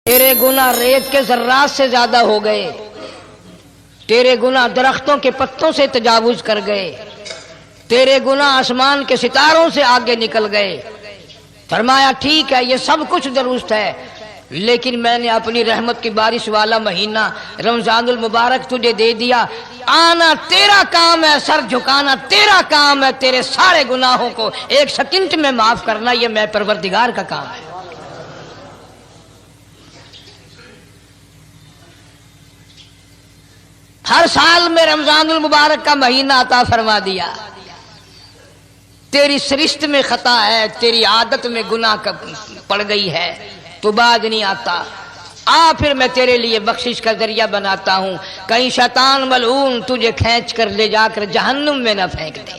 تیرے گناہ ریت کے ذرات سے زیادہ ہو گئے، تیرے گناہ درختوں کے پتوں سے تجاوز کر گئے، تیرے گناہ آسمان کے ستاروں سے آگے نکل گئے۔ فرمایا ٹھیک ہے، یہ سب کچھ درست ہے، لیکن میں نے اپنی رحمت کی بارش والا مہینہ رمضان المبارک تجھے دے دیا۔ آنا تیرا کام ہے، سر جھکانا تیرا کام ہے، تیرے سارے گناہوں کو ایک سیکنڈ میں معاف کرنا یہ میں پروردگار کا کام ہے۔ ہر سال میں رمضان المبارک کا مہینہ عطا فرما دیا۔ تیری سرشت میں خطا ہے، تیری عادت میں گناہ پڑ گئی ہے، تو باز نہیں آتا، آ پھر میں تیرے لیے بخشش کا ذریعہ بناتا ہوں، کہیں شیطان ملعون تجھے کھینچ کر لے جا کر جہنم میں نہ پھینک دے۔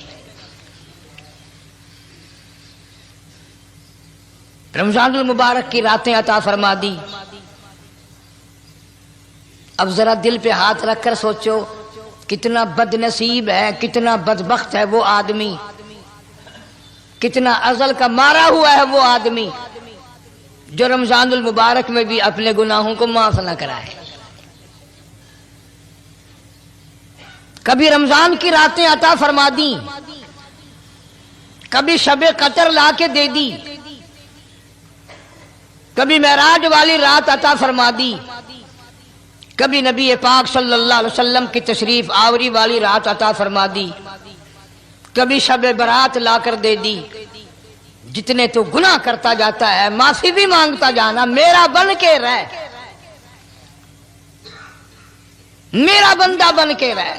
رمضان المبارک کی راتیں عطا فرما دی۔ اب ذرا دل پہ ہاتھ رکھ کر سوچو، کتنا بد نصیب ہے، کتنا بدبخت ہے وہ آدمی، کتنا ازل کا مارا ہوا ہے وہ آدمی جو رمضان المبارک میں بھی اپنے گناہوں کو معاف نہ کرائے۔ کبھی رمضان کی راتیں عطا فرما دی، کبھی شب قدر لا کے دے دی، کبھی معراج والی رات عطا فرما دی، کبھی نبی پاک صلی اللہ علیہ وسلم کی تشریف آوری والی رات عطا فرما دی، کبھی شب برات لا کر دے دی۔ جتنے تو گناہ کرتا جاتا ہے معافی بھی مانگتا جانا، میرا بن کے رہ، میرا بندہ بن کے رہ۔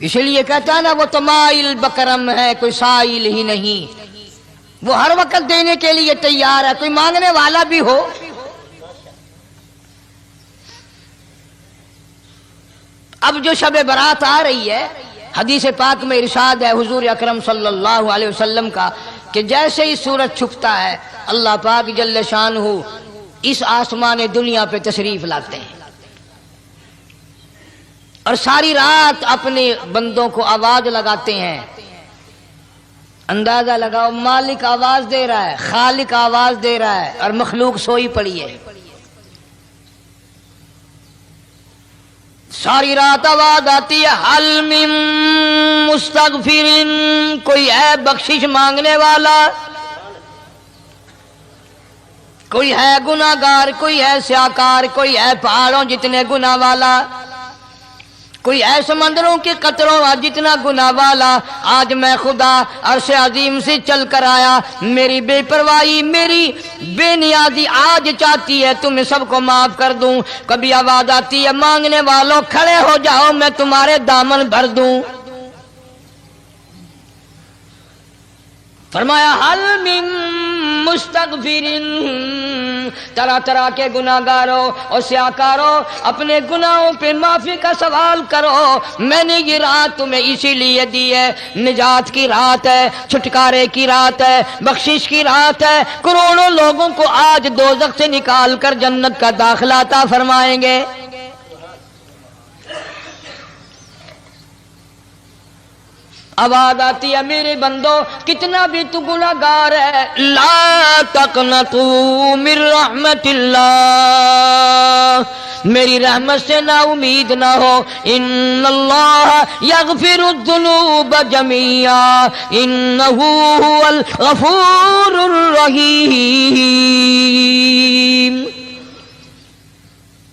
اس لیے کہتا ہے نا وہ تمائل بکرم ہے، کوئی سائل ہی نہیں، وہ ہر وقت دینے کے لیے تیار ہے، کوئی مانگنے والا بھی ہو۔ اب جو شب برات آ رہی ہے، حدیث پاک میں ارشاد ہے حضور اکرم صلی اللہ علیہ وسلم کا کہ جیسے ہی سورج چھپتا ہے اللہ پاک جل شانہ اس آسمان دنیا پہ تشریف لاتے ہیں، اور ساری رات اپنے بندوں کو آواز لگاتے ہیں۔ اندازہ لگاؤ، مالک آواز دے رہا ہے، خالق آواز دے رہا ہے، اور مخلوق سوئی پڑی ہے۔ ساری رات آواز آتی ہے، حل من مستغفر، کوئی ہے بخشش مانگنے والا، کوئی ہے گناہگار، کوئی ہے سیاکار، کوئی ہے پہاڑوں جتنے گناہ والا، کوئی ہے سمندروں کے قطروں جتنا گناہ والا۔ آج میں خدا عرش عظیم سے چل کر آیا، میری بے پرواہی، میری بے نیازی آج چاہتی ہے تمہیں سب کو معاف کر دوں۔ کبھی آواز آتی ہے، مانگنے والوں کھڑے ہو جاؤ، میں تمہارے دامن بھر دوں۔ فرمایا حل من مستغفر، طرح طرح کے گناہگاروں اور سیاکاروں اپنے گناہوں پہ معافی کا سوال کرو، میں نے یہ رات تمہیں اسی لیے دی ہے، نجات کی رات ہے، چھٹکارے کی رات ہے، بخشش کی رات ہے۔ کروڑوں لوگوں کو آج دوزخ سے نکال کر جنت کا داخلہ عطا فرمائیں گے۔ آواز آتی ہے، میرے بندو کتنا بھی تو گناہگار ہے، لا تقنطوا من رحمت اللہ، میری رحمت سے نا امید نہ ہو۔ ان اللہ یغفر الذنوب جميعا انہ هو الغفور الرحیم۔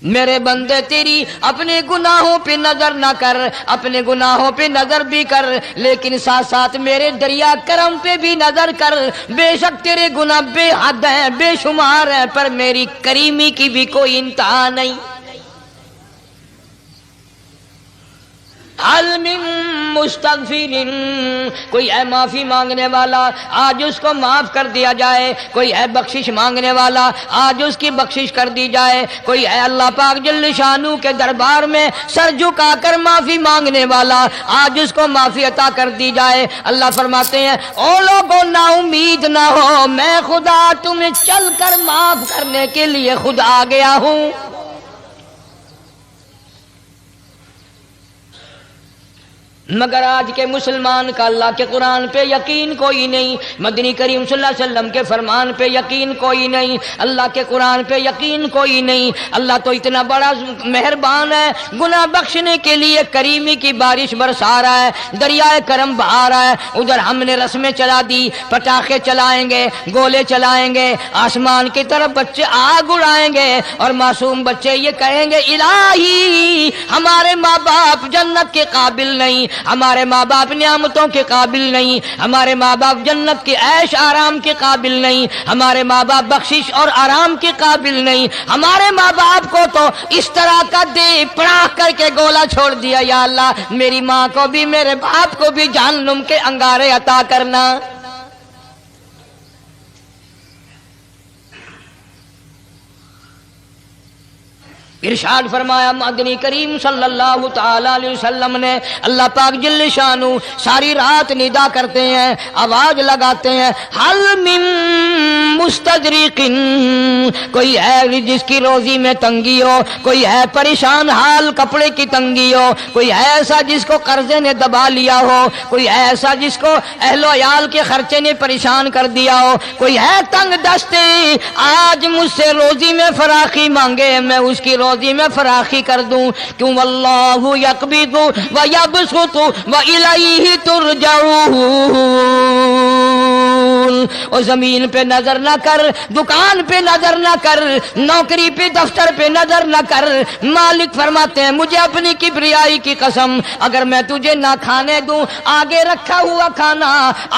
میرے بندے تیری اپنے گناہوں پہ نظر نہ کر، اپنے گناہوں پہ نظر بھی کر، لیکن ساتھ ساتھ میرے دریا کرم پہ بھی نظر کر۔ بے شک تیرے گناہ بے حد ہیں، بے شمار ہیں، پر میری کریمی کی بھی کوئی انتہا نہیں۔ حل من مستغفر، کوئی ہے معافی مانگنے والا، آج اس کو معاف کر دیا جائے۔ کوئی ہے بخشش مانگنے والا، آج اس کی بخشش کر دی جائے۔ کوئی ہے اللہ پاک جل شانہ کے دربار میں سر جھکا کر معافی مانگنے والا، آج اس کو معافی عطا کر دی جائے۔ اللہ فرماتے ہیں، او لوگوں نا امید نہ ہو، میں خدا تمہیں چل کر معاف کرنے کے لیے خود آ گیا ہوں۔ مگر آج کے مسلمان کا اللہ کے قرآن پہ یقین کوئی نہیں، مدنی کریم صلی اللہ علیہ وسلم کے فرمان پہ یقین کوئی نہیں، اللہ کے قرآن پہ یقین کوئی نہیں۔ اللہ تو اتنا بڑا مہربان ہے، گناہ بخشنے کے لیے کریمی کی بارش برسا رہا ہے، دریائے کرم بہا رہا ہے۔ ادھر ہم نے رسمیں چلا دی، پٹاخے چلائیں گے، گولے چلائیں گے، آسمان کی طرف بچے آگ اڑائیں گے، اور معصوم بچے یہ کہیں گے الہی ہمارے ماں باپ جنت کے قابل نہیں، ہمارے ماں باپ نعمتوں کے قابل نہیں، ہمارے ماں باپ جنت کے عیش آرام کے قابل نہیں، ہمارے ماں باپ بخشش اور آرام کے قابل نہیں، ہمارے ماں باپ کو تو اس طرح کا دے پڑاخ کر کے گولا چھوڑ دیا، یا اللہ میری ماں کو بھی میرے باپ کو بھی جہنم کے انگارے عطا کرنا۔ ارشاد فرمایا مدنی کریم صلی اللہ تعالی علیہ وسلم نے، اللہ پاک جل شانہ ساری رات ندا کرتے ہیں، آواز لگاتے ہیں، حل من مستدرک، کوئی ہے جس کی روزی میں تنگی ہو، کوئی ہے پریشان حال کپڑے کی تنگی ہو، کوئی ہے ایسا جس کو قرضے نے دبا لیا ہو، کوئی ہے ایسا جس کو اہل و عیال کے خرچے نے پریشان کر دیا ہو، کوئی ہے تنگ دستے آج مجھ سے روزی میں فراخی مانگے، میں اس کی روزی میں فراخی کر دوں، کیوں واللہ یقبض ویبسط والیہ ترجعون۔ اور زمین پہ نظر نہ کر، دکان پہ نظر نہ کر، نوکری پہ دفتر پہ نظر نہ کر، مالک فرماتے ہیں مجھے اپنی کبریائی کی قسم اگر میں تجھے نہ کھانے دوں، آگے رکھا ہوا کھانا،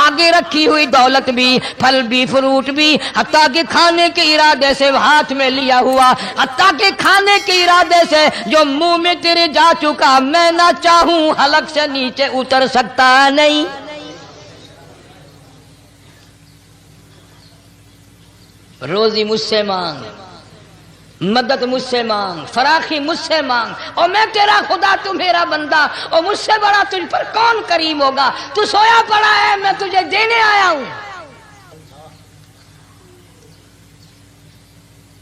آگے رکھی ہوئی دولت بھی، پھل بھی، فروٹ بھی، حتیٰ کہ کھانے کے ارادے سے ہاتھ میں لیا ہوا، حتیٰ کہ کھانے کے ارادے سے جو منہ میں تیرے جا چکا، میں نہ چاہوں حلق سے نیچے اتر سکتا نہیں۔ روزی مجھ سے مانگ، مدد مجھ سے مانگ، فراخی مجھ سے مانگ، اور میں تیرا خدا، تو میرا بندہ، اور مجھ سے بڑا تجھ پر کون کریم ہوگا؟ تو سویا پڑا ہے، میں تجھے دینے آیا ہوں۔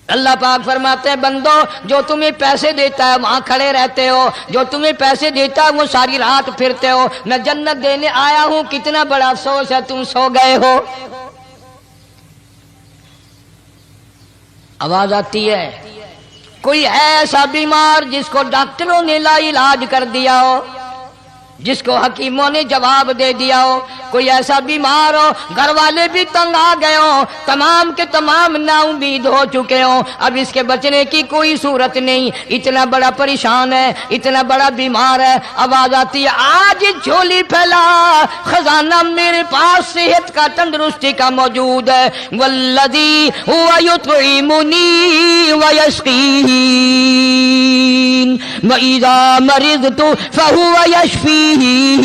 اللہ پاک فرماتے ہیں بندو جو تمہیں پیسے دیتا ہے وہاں کھڑے رہتے ہو، جو تمہیں پیسے دیتا ہے وہ ساری رات پھرتے ہو، میں جنت دینے آیا ہوں، کتنا بڑا افسوس ہے تم سو گئے ہو۔ آواز آتی ہے، کوئی ہے ایسا بیمار جس کو ڈاکٹروں نے لا علاج کر دیا ہو، جس کو حکیموں نے جواب دے دیا ہو، کوئی ایسا بیمار ہو گھر والے بھی تنگ آ گئے ہوں، تمام کے تمام نا امید ہو چکے ہوں، اب اس کے بچنے کی کوئی صورت نہیں، اتنا بڑا پریشان ہے، اتنا بڑا بیمار ہے، آواز آتی ہے آج جھولی پھیلا، خزانہ میرے پاس صحت کا، تندرستی کا موجود ہے، والذی هو یطعمنی ویسقین وَإِذَا مَرِضْتُ فَهُوَ يَشْفِينِ،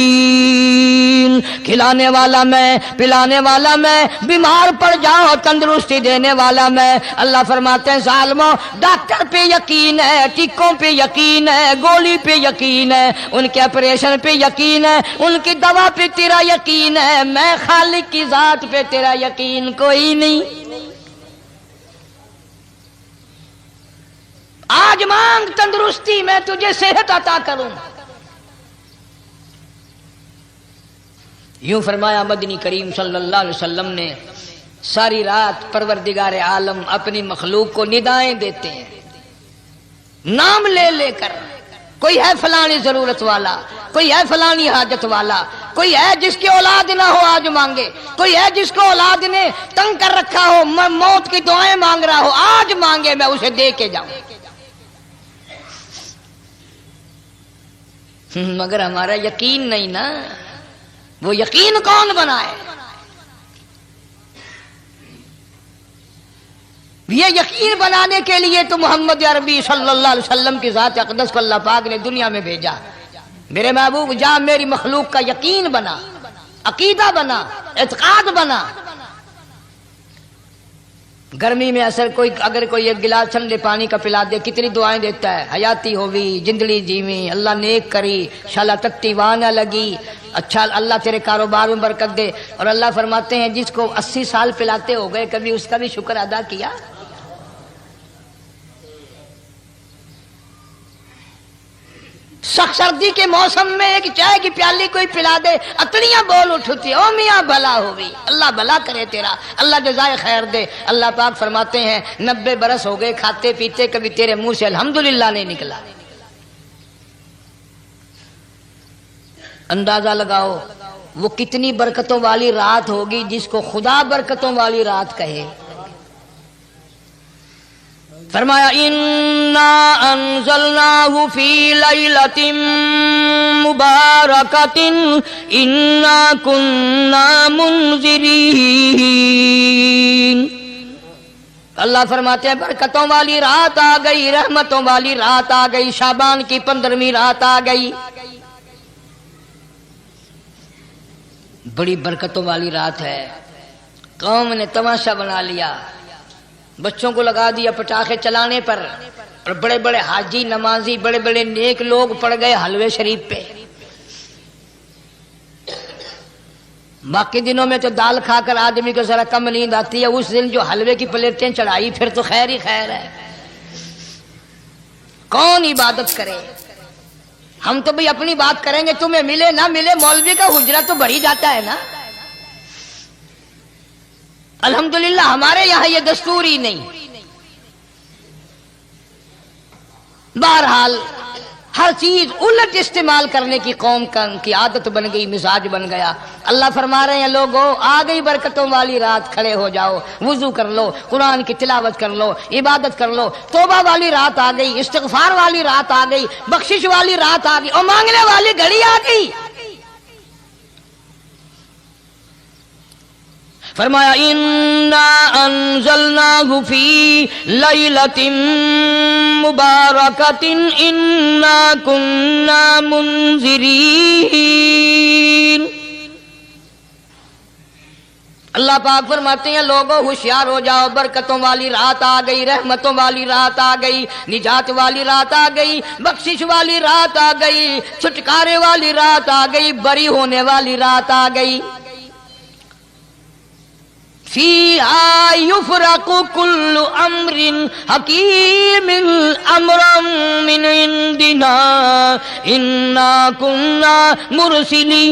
کھلانے والا میں، پلانے والا میں، بیمار پڑ جاؤ تندرستی دینے والا میں۔ اللہ فرماتے ہیں ظالموں ڈاکٹر پہ یقین ہے، ٹیکوں پہ یقین ہے، گولی پہ یقین ہے، ان کے آپریشن پہ یقین ہے، ان کی دوا پہ تیرا یقین ہے، میں خالق کی ذات پہ تیرا یقین کوئی نہیں۔ آج مانگ تندرستی، میں تجھے صحت عطا کروں۔ یوں فرمایا مدنی کریم صلی اللہ علیہ وسلم نے، ساری رات پروردگار عالم اپنی مخلوق کو ندائیں دیتے ہیں، نام لے لے کر، کوئی ہے فلانی ضرورت والا، کوئی ہے فلانی حاجت والا، کوئی ہے جس کی اولاد نہ ہو آج مانگے، کوئی ہے جس کو اولاد نے تنگ کر رکھا ہو، موت کی دعائیں مانگ رہا ہو، آج مانگے میں اسے دے کے جاؤں۔ مگر ہمارا یقین نہیں نا، وہ یقین کون بنائے؟ یہ یقین بنانے کے لیے تو محمد عربی صلی اللہ علیہ وسلم کی ذات اقدس کو اللہ پاک نے دنیا میں بھیجا۔ میرے محبوب جا میری مخلوق کا یقین بنا، عقیدہ بنا، اعتقاد بنا۔ گرمی میں اگر کوئی ایک گلاس ٹھنڈے پانی کا پلا دے کتنی دعائیں دیتا ہے، حیاتی ہوئی، جندڑی جیویں، اللہ نیک کری، شالا تتی وانا لگی، اچھا اللہ تیرے کاروبار میں برکت دے۔ اور اللہ فرماتے ہیں جس کو 80 سال پلاتے ہو گئے کبھی اس کا بھی شکر ادا کیا؟ سخت سردی کے موسم میں ایک چائے کی پیالی کوئی پلا دے اتڑیاں بول اٹھتی او میاں بھلا ہوئی، اللہ بھلا کرے تیرا، اللہ جزائے خیر دے۔ اللہ پاک فرماتے ہیں 90 برس ہو گئے کھاتے پیتے کبھی تیرے منہ سے الحمدللہ نہیں نکلا۔ اندازہ لگاؤ وہ کتنی برکتوں والی رات ہوگی جس کو خدا برکتوں والی رات کہے۔ فرمایا انا انزلناہ فی لیلۃ مبارکۃ انا کنا منذرین۔ اللہ فرماتے ہیں برکتوں والی رات آ گئی، رحمتوں والی رات آ گئی، شعبان کی 15ویں رات آ گئی، بڑی برکتوں والی رات ہے۔ قوم نے تماشا بنا لیا، بچوں کو لگا دیا پٹاخے چلانے پر، اور بڑے بڑے حاجی نمازی بڑے بڑے نیک لوگ پڑ گئے حلوے شریف پہ۔ باقی دنوں میں تو دال کھا کر آدمی کو ذرا کم نیند آتی ہے، اس دن جو حلوے کی پلیٹیں چڑھائی پھر تو خیر ہی خیر ہے۔ کون عبادت کرے؟ ہم تو بھئی اپنی بات کریں گے، تمہیں ملے نہ ملے مولوی کا حجرہ تو بڑھ ہی جاتا ہے نا۔ الحمدللہ ہمارے یہاں یہ دستور ہی نہیں۔ بہرحال ہر چیز الٹ استعمال کرنے کی قوم کی عادت بن گئی، مزاج بن گیا۔ اللہ فرما رہے ہیں لوگوں آ گئی برکتوں والی رات، کھڑے ہو جاؤ، وضو کر لو، قرآن کی تلاوت کر لو، عبادت کر لو۔ توبہ والی رات آ گئی، استغفار والی رات آ گئی، بخشش والی رات آ گئی، اور مانگنے والی گھڑی آ گئی۔ فرمایا انا انزلناہ فی لیلۃ مبارکۃ انا کنا منذرین۔ اللہ پاک فرماتے ہیں لوگوں ہوشیار ہو جاؤ، برکتوں والی رات آ گئی، رحمتوں والی رات آ گئی، نجات والی رات آ گئی، بخشش والی رات آ گئی، چھٹکارے والی رات آ گئی، بری ہونے والی رات آ گئی۔ فیہا یفرق کل امر حکیم امرا من عندنا انا کنا مرسلین۔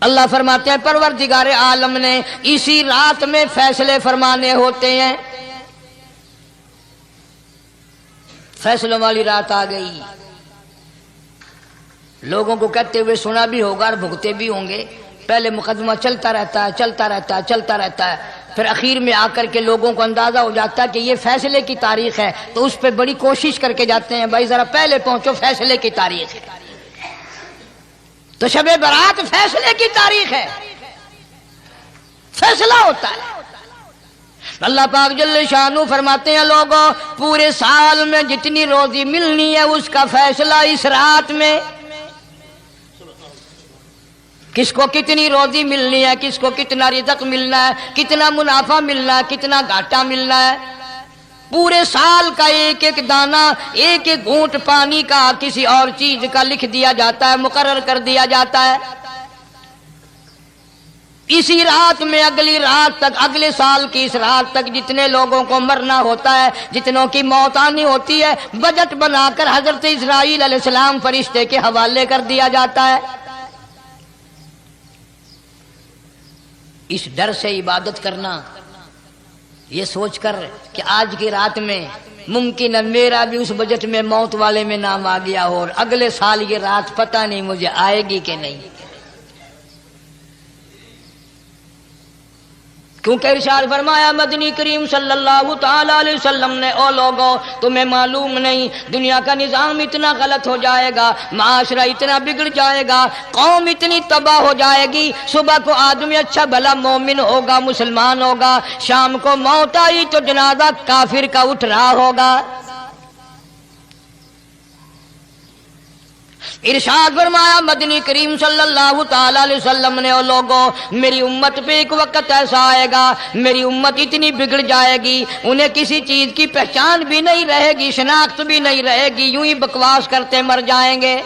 اللہ فرماتے ہیں پروردگار عالم نے اسی رات میں فیصلے فرمانے ہوتے ہیں۔ فیصلوں والی رات آ گئی، لوگوں کو کہتے ہوئے سنا بھی ہوگا اور بھگتے بھی ہوں گے۔ پہلے مقدمہ چلتا رہتا ہے، چلتا رہتا ہے، چلتا رہتا ہے، پھر اخیر میں آ کر کے لوگوں کو اندازہ ہو جاتا ہے کہ یہ فیصلے کی تاریخ ہے، تو اس پہ بڑی کوشش کر کے جاتے ہیں بھائی ذرا پہلے پہنچو، فیصلے کی تاریخ ہے۔ تو شب برات فیصلے کی تاریخ ہے، فیصلہ ہوتا ہے۔ اللہ پاک جل شانہ فرماتے ہیں لوگوں پورے سال میں جتنی روزی ملنی ہے اس کا فیصلہ اس رات میں۔ کس کو کتنی روزی ملنی ہے، کس کو کتنا رزق ملنا ہے، کتنا منافع ملنا ہے، کتنا گھاٹا ملنا ہے، پورے سال کا ایک ایک دانہ، ایک ایک گھونٹ پانی کا کسی اور چیز کا لکھ دیا جاتا ہے، مقرر کر دیا جاتا ہے۔ اسی رات میں اگلی رات تک، اگلے سال کی اس رات تک جتنے لوگوں کو مرنا ہوتا ہے، جتنوں کی موت آنی ہوتی ہے، بجٹ بنا کر حضرت اسرائیل علیہ السلام فرشتے کے حوالے کر دیا جاتا ہے۔ اس ڈر سے عبادت کرنا، یہ سوچ کر کہ آج کی رات میں ممکن ہے میرا بھی اس بجٹ میں موت والے میں نام آ گیا ہو، اور اگلے سال یہ رات پتہ نہیں مجھے آئے گی کہ نہیں۔ کیونکہ ارشاد فرمایا مدنی کریم صلی اللہ تعالی علیہ وسلم نے او لوگوں تمہیں معلوم نہیں دنیا کا نظام اتنا غلط ہو جائے گا، معاشرہ اتنا بگڑ جائے گا، قوم اتنی تباہ ہو جائے گی، صبح کو آدمی اچھا بھلا مومن ہوگا، مسلمان ہوگا، شام کو موت آئی تو جنازہ کافر کا اٹھ رہا ہوگا۔ ارشاد فرمایا مدنی کریم صلی اللہ تعالی علیہ وسلم نے او لوگوں میری امت پہ ایک وقت ایسا آئے گا، میری امت اتنی بگڑ جائے گی انہیں کسی چیز کی پہچان بھی نہیں رہے گی، شناخت بھی نہیں رہے گی، یوں ہی بکواس کرتے مر جائیں گے۔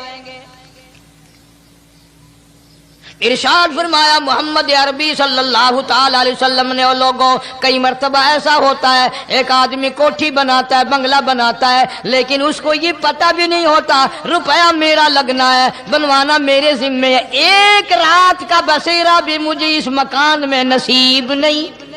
ارشاد فرمایا محمد عربی صلی اللہ تعالی علیہ وسلم نے، اور لوگوں کئی مرتبہ ایسا ہوتا ہے ایک آدمی کوٹھی بناتا ہے، بنگلہ بناتا ہے، لیکن اس کو یہ پتہ بھی نہیں ہوتا روپیہ میرا لگنا ہے، بنوانا میرے ذمے ہے، ایک رات کا بسیرا بھی مجھے اس مکان میں نصیب نہیں۔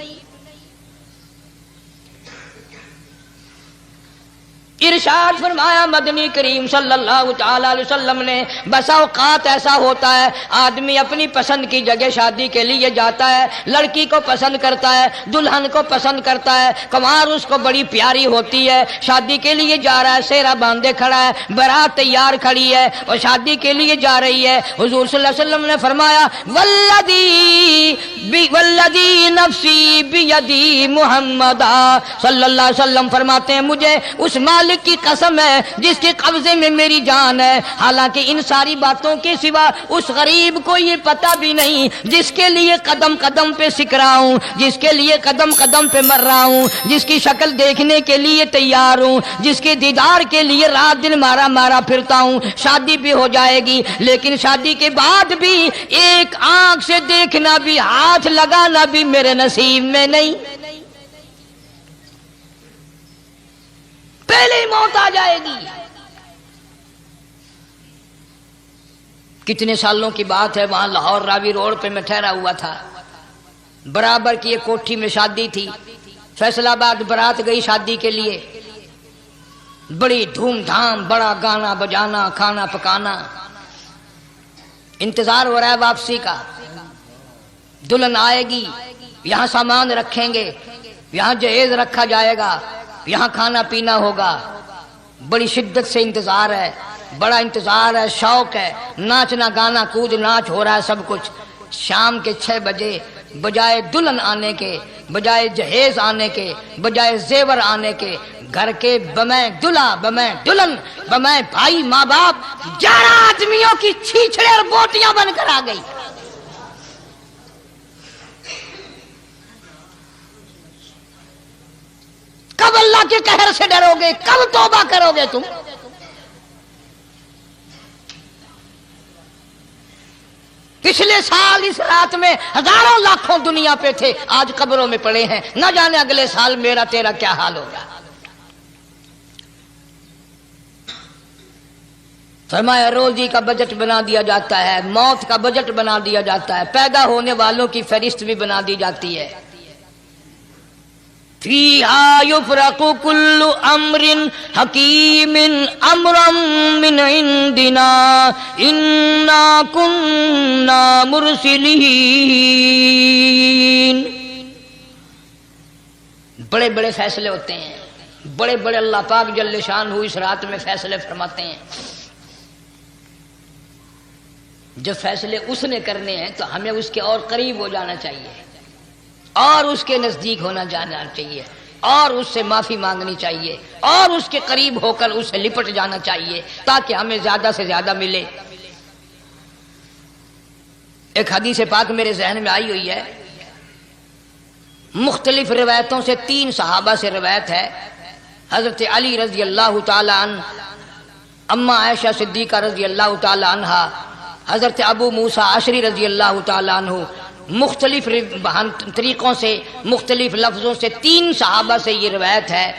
ارشاد فرمایا مدنی کریم صلی اللہ تعالی علیہ وسلم نے، بسا اوقات ایسا ہوتا ہے آدمی اپنی پسند کی جگہ شادی کے لیے جاتا ہے، لڑکی کو پسند کرتا ہے، دلہن کو پسند کرتا ہے، کمار اس کو بڑی پیاری ہوتی ہے، شادی کے لیے جا رہا ہے، سیرا باندھے کھڑا ہے، بارات تیار کھڑی ہے اور شادی کے لیے جا رہی ہے۔ حضور صلی اللہ علیہ وسلم نے فرمایا والذی نفسی بیدی، محمد صلی اللہ علیہ وسلم فرماتے ہیں مجھے اس مالک کی قسم ہے جس کے قبضے میں میری جان ہے، حالانکہ ان ساری باتوں کے سوا اس غریب کو یہ پتہ بھی نہیں جس کے لیے قدم قدم پہ سکھ رہا ہوں، جس کے لیے قدم قدم پہ مر رہا ہوں، جس کی شکل دیکھنے کے لیے تیار ہوں، جس کے دیدار کے لیے رات دن مارا مارا پھرتا ہوں۔ شادی بھی ہو جائے گی لیکن شادی کے بعد بھی ایک آنکھ سے دیکھنا بھی، ہاتھ لگانا بھی میرے نصیب میں نہیں، پہلے ہی موت آ جائے گی۔ کتنے سالوں کی بات ہے، وہاں لاہور راوی روڈ پہ میں ٹھہرا ہوا تھا، برابر کی ایک کوٹھی میں شادی تھی، فیصل آباد برات گئی شادی کے لیے، بڑی دھوم دھام، بڑا گانا بجانا، کھانا پکانا، انتظار ہو رہا ہے واپسی کا، دلہن آئے گی، یہاں سامان رکھیں گے، یہاں جہیز رکھا جائے گا، یہاں کھانا پینا ہوگا، بڑی شدت سے انتظار ہے، بڑا انتظار ہے، شوق ہے، ناچنا گانا کود ناچ ہو رہا ہے سب کچھ۔ شام کے 6 بجے بجائے دلہن آنے کے، بجائے جہیز آنے کے، بجائے زیور آنے کے، گھر کے بمیں دلہا، بمیں دلہن، بمیں بھائی ماں باپ 11 آدمیوں کی چھیچڑے اور بوٹیاں بن کر آ گئی۔ کب اللہ کے قہر سے ڈرو گے؟ کب توبہ کرو گے تم؟ پچھلے سال اس رات میں ہزاروں لاکھوں دنیا پہ تھے، آج قبروں میں پڑے ہیں، نہ جانے اگلے سال میرا تیرا کیا حال ہوگا۔ فرمایا روزی کا بجٹ بنا دیا جاتا ہے، موت کا بجٹ بنا دیا جاتا ہے، پیدا ہونے والوں کی فہرست بھی بنا دی جاتی ہے۔ فیہا یفرق کل امر حکیم امرا من عندنا انا کننا مرسلین۔ بڑے بڑے فیصلے ہوتے ہیں، بڑے بڑے اللہ پاک جل شانہ اس رات میں فیصلے فرماتے ہیں۔ جب فیصلے اس نے کرنے ہیں تو ہمیں اس کے اور قریب ہو جانا چاہیے، اور اس کے نزدیک ہونا جانا چاہیے، اور اس سے معافی مانگنی چاہیے، اور اس کے قریب ہو کر اسے لپٹ جانا چاہیے تاکہ ہمیں زیادہ سے زیادہ ملے۔ ایک حدیث پاک میرے ذہن میں آئی ہوئی ہے، مختلف روایتوں سے 3 صحابہ سے روایت ہے، حضرت علی رضی اللہ تعالی عنہ، اما عائشہ صدیقہ رضی اللہ تعالی عنہا، حضرت ابو موسیٰ اشعری رضی اللہ تعالی عنہ، مختلف طریقوں سے، مختلف لفظوں سے 3 صحابہ سے یہ روایت ہے۔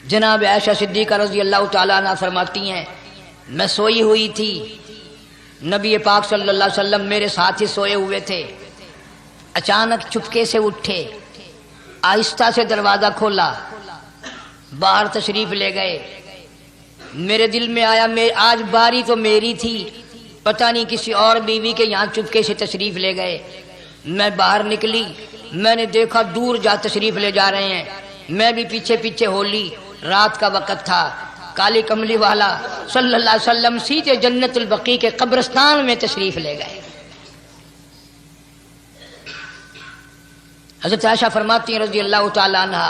جناب عائشہ صدیقہ رضی اللہ تعالیٰ عنہ فرماتی ہیں میں سوئی ہوئی تھی، نبی پاک صلی اللہ علیہ وسلم میرے ساتھ ہی سوئے ہوئے تھے، اچانک چپکے سے اٹھے، آہستہ سے دروازہ کھولا، باہر تشریف لے گئے۔ میرے دل میں آیا آج باری تو میری تھی، پتہ نہیں کسی اور بیوی کے یہاں چپکے سے تشریف لے گئے۔ میں باہر نکلی، میں نے دیکھا دور جا تشریف لے جا رہے ہیں، میں بھی پیچھے پیچھے ہو لی۔ رات کا وقت تھا، کالی کملی والا صلی اللہ علیہ وسلم سیدھے جنت البقیع کے قبرستان میں تشریف لے گئے۔ حضرت عائشہ فرماتی ہیں رضی اللہ تعالی عنہ،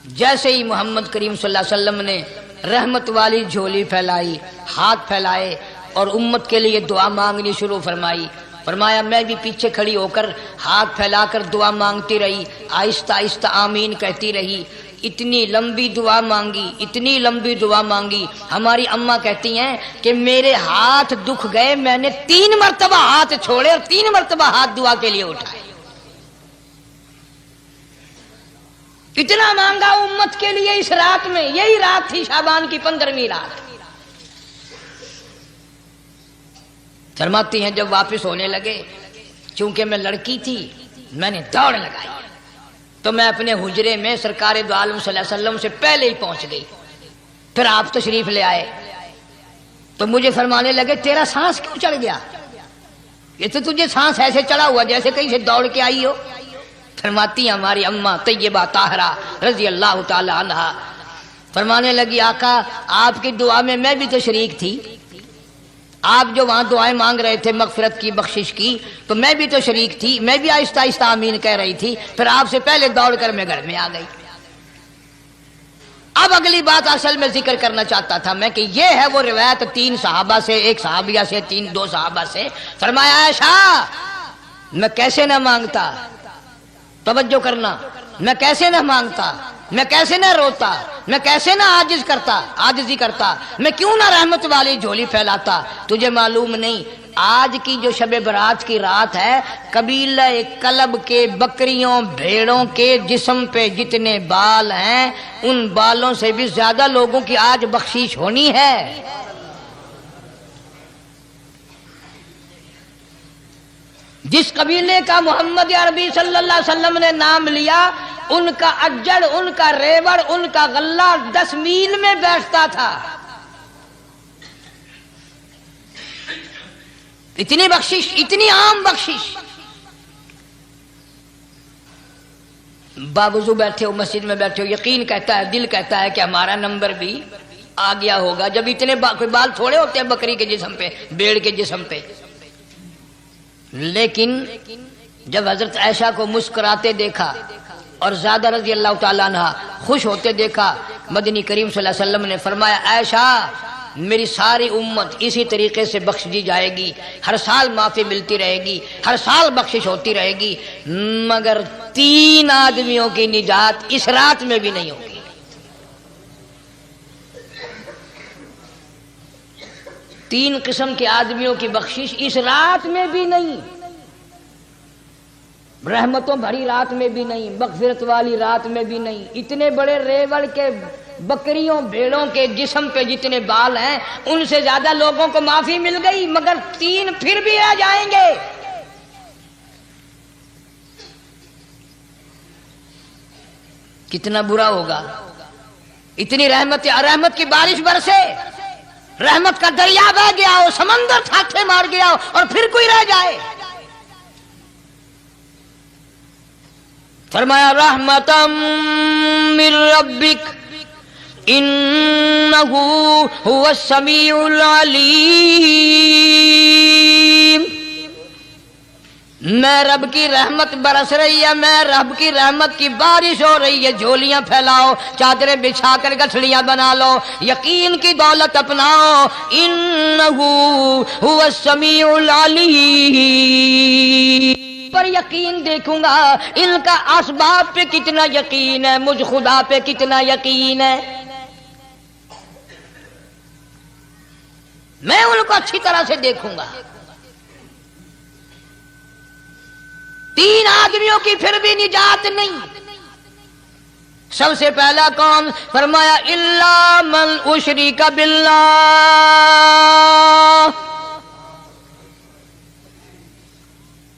جیسے ہی محمد کریم صلی اللہ علیہ وسلم نے رحمت والی جھولی پھیلائی، ہاتھ پھیلائے اور امت کے لیے دعا مانگنی شروع فرمائی، فرمایا میں بھی پیچھے کھڑی ہو کر ہاتھ پھیلا کر دعا مانگتی رہی، آہستہ آہستہ آمین کہتی رہی۔ اتنی لمبی دعا مانگی، اتنی لمبی دعا مانگی. ہماری اماں کہتی ہیں کہ میرے ہاتھ دکھ گئے، میں نے 3 مرتبہ ہاتھ چھوڑے اور 3 مرتبہ ہاتھ دعا کے لیے اٹھائے. اتنا مانگا امت کے لیے اس رات میں. یہی رات تھی شعبان کی 15ویں رات. فرماتی ہیں جب واپس ہونے لگے، چونکہ میں لڑکی تھی، میں نے دوڑ لگائی تو میں اپنے حجرے میں سرکار دو عالم صلی اللہ علیہ وسلم سے پہلے ہی پہنچ گئی. پھر آپ تشریف لے آئے تو مجھے فرمانے لگے تیرا سانس کیوں چڑھ گیا؟ یہ تو تجھے سانس ایسے چڑھا ہوا جیسے کہیں سے دوڑ کے آئی ہو. فرماتی ہیں ہماری اماں طیبہ طاہرہ رضی اللہ تعالی عنہا، فرمانے لگی آقا آپ کی دعا میں بھی تو شریک تھی. آپ جو وہاں دعائیں مانگ رہے تھے مغفرت کی، بخشش کی، تو میں بھی تو شریک تھی، میں بھی آہستہ آہستہ آمین کہہ رہی تھی. پھر آپ سے پہلے دوڑ کر میں گھر میں آ گئی. اب اگلی بات اصل میں ذکر کرنا چاہتا تھا میں کہ یہ ہے وہ روایت 3 صحابہ سے، 1 صحابیہ سے، 2 صحابہ سے. فرمایا عائشہ میں کیسے نہ مانگتا، توجہ کرنا، میں کیسے نہ مانگتا، میں کیسے نہ روتا، میں کیسے نہ عاجزی کرتا، میں کیوں نہ رحمت والی جھولی پھیلاتا. تجھے معلوم نہیں آج کی جو شب برات کی رات ہے، قبیلہ کلب کے بکریوں بھیڑوں کے جسم پہ جتنے بال ہیں ان بالوں سے بھی زیادہ لوگوں کی آج بخشش ہونی ہے. جس قبیلے کا محمد عربی صلی اللہ علیہ وسلم نے نام لیا، ان کا اجڑ، ان کا ریوڑ، ان کا غلہ 10 میل میں بیٹھتا تھا. اتنی بخشش، اتنی عام بخشش. باوضو بیٹھے ہو، مسجد میں بیٹھے ہو، یقین کہتا ہے، دل کہتا ہے کہ ہمارا نمبر بھی آ گیا ہوگا. جب اتنے کوئی بال تھوڑے ہوتے ہیں بکری کے جسم پہ، بھیڑ کے جسم پہ. لیکن جب حضرت عائشہ کو مسکراتے دیکھا اور زیادہ رضی اللہ تعالیٰ عنہ خوش ہوتے دیکھا، مدنی کریم صلی اللہ علیہ وسلم نے فرمایا عائشہ میری ساری امت اسی طریقے سے بخش دی جائے گی، ہر سال معافی ملتی رہے گی، ہر سال بخشش ہوتی رہے گی، مگر 3 آدمیوں کی نجات اس رات میں بھی نہیں ہوگی. 3 قسم کے آدمیوں کی بخشش اس رات میں بھی نہیں، رحمتوں بھری رات میں بھی نہیں، مغفرت والی رات میں بھی نہیں. اتنے بڑے ریوڑ کے بکریوں بھیڑوں کے جسم پہ جتنے بال ہیں ان سے زیادہ لوگوں کو معافی مل گئی، مگر 3 پھر بھی آ جائیں گے. کتنا برا ہوگا. اتنی رحمت کی بارش برسے، رحمت کا دریا بہ گیا ہو، سمندر تھاٹھے مار گیا ہو اور پھر کوئی رہ جائے. فرمایا رحمتم من ربک انہ هو السمیع العلیم. میں رب کی رحمت برس رہی ہے، میں رب کی رحمت کی بارش ہو رہی ہے. جھولیاں پھیلاؤ، چادریں بچھا کر گٹھڑیاں بنا لو، یقین کی دولت اپناؤ. انہ هو السمیع العلیم. پر یقین دیکھوں گا ان کا اسباب پہ کتنا یقین ہے، مجھ خدا پہ کتنا یقین ہے. میں ان کو اچھی طرح سے دیکھوں گا. 3 آدمیوں کی پھر بھی نجات نہیں. سب سے پہلا کون؟ فرمایا الا من اشرک باللہ،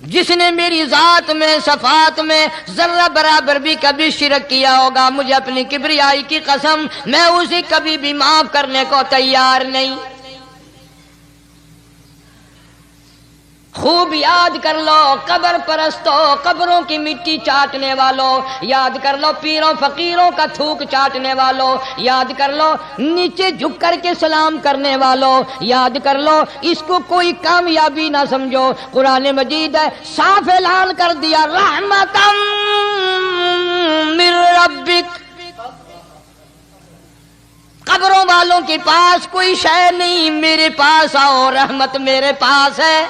جس نے میری ذات میں صفات میں ذرہ برابر بھی کبھی شرک کیا ہوگا، مجھے اپنی کبریائی کی قسم میں اسے کبھی بھی معاف کرنے کو تیار نہیں. خوب یاد کر لو قبر پرستو، قبروں کی مٹی چاٹنے والوں، یاد کر لو پیروں فقیروں کا تھوک چاٹنے والوں، یاد کر لو نیچے جھک کر کے سلام کرنے والوں، یاد کر لو اس کو کوئی کامیابی نہ سمجھو. قرآن مجید ہے صاف اعلان کر دیا رحمتم من ربک. قبروں والوں کے پاس کوئی شے نہیں، میرے پاس آؤ، رحمت میرے پاس ہے.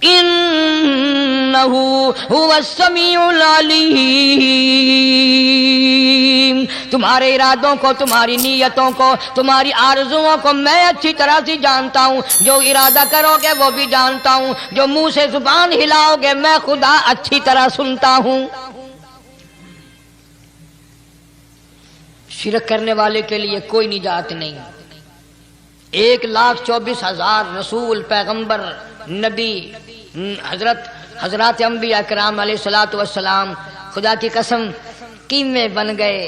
انہ انہو هو السمیع العلیم. تمہارے ارادوں کو، تمہاری نیتوں کو، تمہاری آرزوؤں کو میں اچھی طرح سے جانتا ہوں. جو ارادہ کرو گے وہ بھی جانتا ہوں، جو منہ سے زبان ہلاؤ گے میں خدا اچھی طرح سنتا ہوں. شرک کرنے والے کے لیے کوئی نجات نہیں. 1,24,000 رسول، پیغمبر، نبی، حضرات انبیاء کرام علیہ الصلوۃ والسلام خدا کی قسم قیمے بن گئے.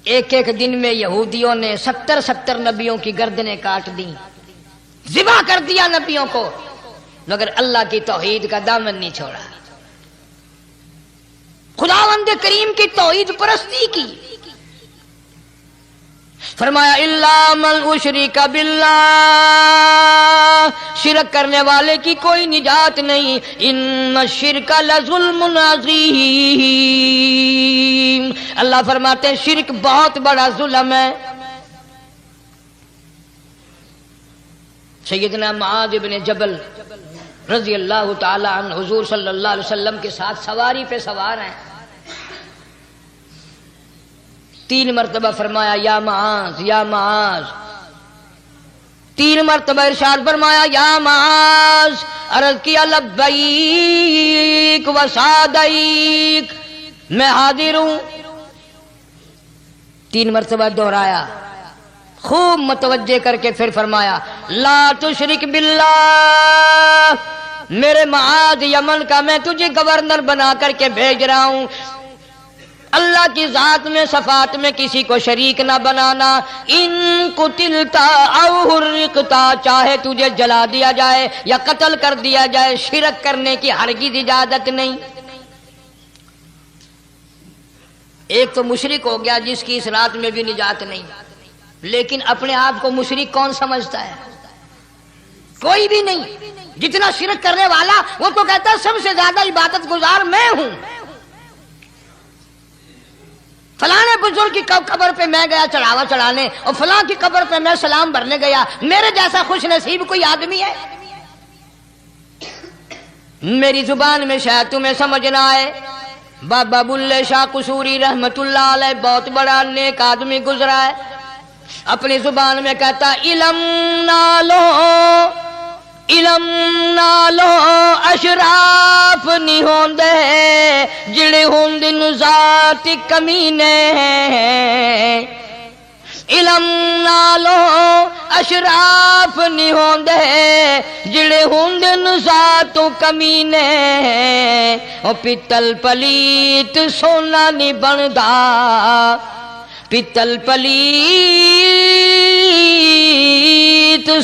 ایک ایک دن میں یہودیوں نے 70 نبیوں کی گردنیں کاٹ دیں، ذبح کر دیا نبیوں کو، مگر اللہ کی توحید کا دامن نہیں چھوڑا. خداوند کریم کی توحید پرستی کی. فرمایا الا من اشرک باللہ، شرک کرنے والے کی کوئی نجات نہیں. ان الشرک لظلم عظیم، اللہ فرماتے ہیں شرک بہت بڑا ظلم ہے. سیدنا معاذ بن جبل رضی اللہ تعالی عنہ حضور صلی اللہ علیہ وسلم کے ساتھ سواری پہ سوار ہیں. 3 مرتبہ فرمایا یا معاذ یا معاذ، 3 مرتبہ ارشاد فرمایا یا معاذ. عرض کیا لبیک و سعدیک، میں حاضر ہوں. 3 مرتبہ دہرایا، خوب متوجہ کر کے پھر فرمایا لا تشرک باللہ، میرے معاذ یمن کا میں تجھے گورنر بنا کر کے بھیج رہا ہوں، اللہ کی ذات میں صفات میں کسی کو شریک نہ بنانا. ان قتلتا او حرقتا، چاہے تجھے جلا دیا جائے یا قتل کر دیا جائے، شرک کرنے کی ہرگز اجازت نہیں. ایک تو مشرک ہو گیا جس کی اس رات میں بھی نجات نہیں، لیکن اپنے آپ کو مشرک کون سمجھتا ہے؟ کوئی بھی نہیں. جتنا شرک کرنے والا وہ تو کہتا ہے سب سے زیادہ عبادت گزار میں ہوں. فلاں بزرگ کی قبر پہ میں گیا چڑھاوا چڑھانے، اور فلاں کی قبر پہ میں سلام بھرنے گیا، میرے جیسا خوش نصیب کوئی آدمی ہے؟ میری زبان میں شاید تمہیں سمجھ نہ آئے، بابا بلے شاہ قصوری رحمت اللہ علیہ بہت بڑا نیک آدمی گزرا ہے. اپنی زبان میں کہتا علم نالو اشراف نہیں ہوندے جڑے ہوندن ذات کمینے. علم نالو اشراف نہیں ہوندے جڑے ہوندن ذات کمینے. او پیتل پلیت سونا نہیں بندا، پیتل پلیت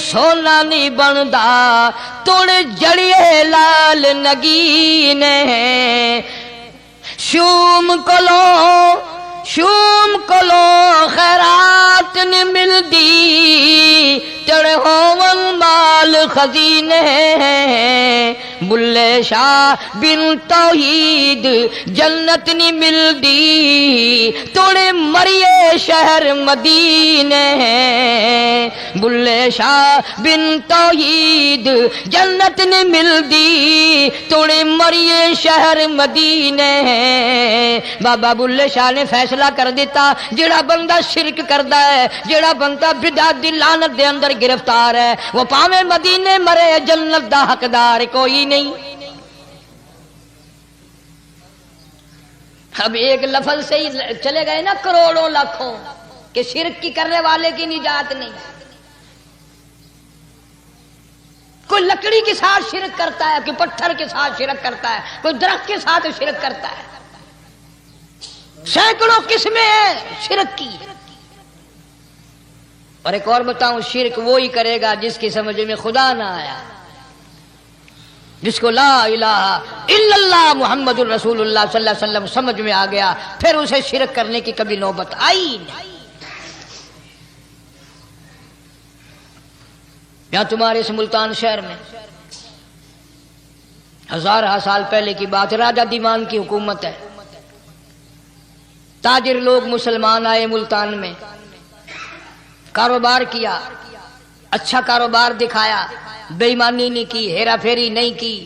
سونا نہیں بندا، توڑ جڑیے لال نگینے. شوم کلو خیرات نہیں ملدی، تڑے ہون مال خزینے. بلے شاہ بن توحید جنت نہیں ملدی، توڑے مریے شہر مدینے. بلے شاہ بن توحید جنت نہیں ملدی، توڑے مریے شہر مدینے. بابا بلے شاہ نے فیصلہ کر دیتا جڑا بندہ شرک کردا ہے، جڑا بندہ بدعت دی لعنت دے اندر گرفتار ہے، وہ پاویں مدینے مرے جنت دا حقدار کوئی نہیں. اب ایک لفظ سے ہی چلے گئے نا کروڑوں لاکھوں کہ شرک کی کرنے والے کی نجات نہیں. کوئی لکڑی کے ساتھ شرک کرتا ہے، کوئی پتھر کے ساتھ شرک کرتا ہے، کوئی درخت کے ساتھ شرک کرتا ہے. سینکڑوں قسمیں ہیں شرک کی. اور ایک اور بتاؤں، شرک وہی کرے گا جس کی سمجھ میں خدا نہ آیا، جس کو لا الہ الا اللہ محمد الرسول اللہ صلی اللہ علیہ وسلم سمجھ میں آ گیا، پھر اسے شرک کرنے کی کبھی نوبت آئی نہیں. یہاں تمہارے اس ملتان شہر میں 1000 سال پہلے کی بات، راجہ دیوان کی حکومت ہے. تاجر لوگ مسلمان آئے ملتان میں، کاروبار کیا، اچھا کاروبار دکھایا، بے ایمانی نہیں کی، ہیرا پھیری نہیں کی،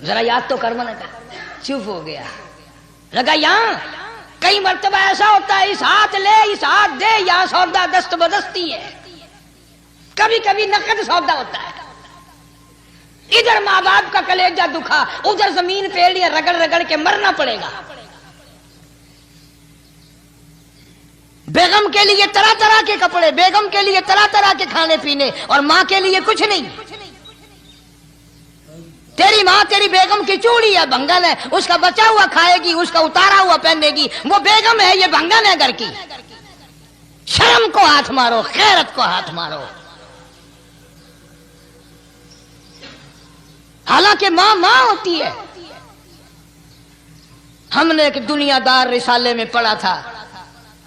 ذرا یاد تو کر منا کا، چپ ہو گیا. لگا یہاں کئی مرتبہ ایسا ہوتا ہے اس ہاتھ لے اس ہاتھ دے، یہاں سودا دست بدستی ہے، کبھی کبھی نقد سودا ہوتا ہے. ادھر ماں باپ کا کلیجہ دکھا، ادھر زمین پہ لیے رگڑ رگڑ کے مرنا پڑے گا. بیگم کے لیے طرح طرح کے کپڑے، بیگم کے لیے طرح طرح کے کھانے پینے، اور ماں کے لیے کچھ نہیں. تیری ماں تیری بیگم کی چوڑی ہے، بھنگن ہے، اس کا بچا ہوا کھائے گی، اس کا اتارا ہوا پہنے گی. وہ بیگم ہے، یہ بھنگن ہے گھر کی. شرم کو ہاتھ مارو، غیرت کو ہاتھ مارو. حالانکہ ماں ماں ہوتی ہے. ہم نے ایک دنیا دار رسالے میں پڑھا تھا،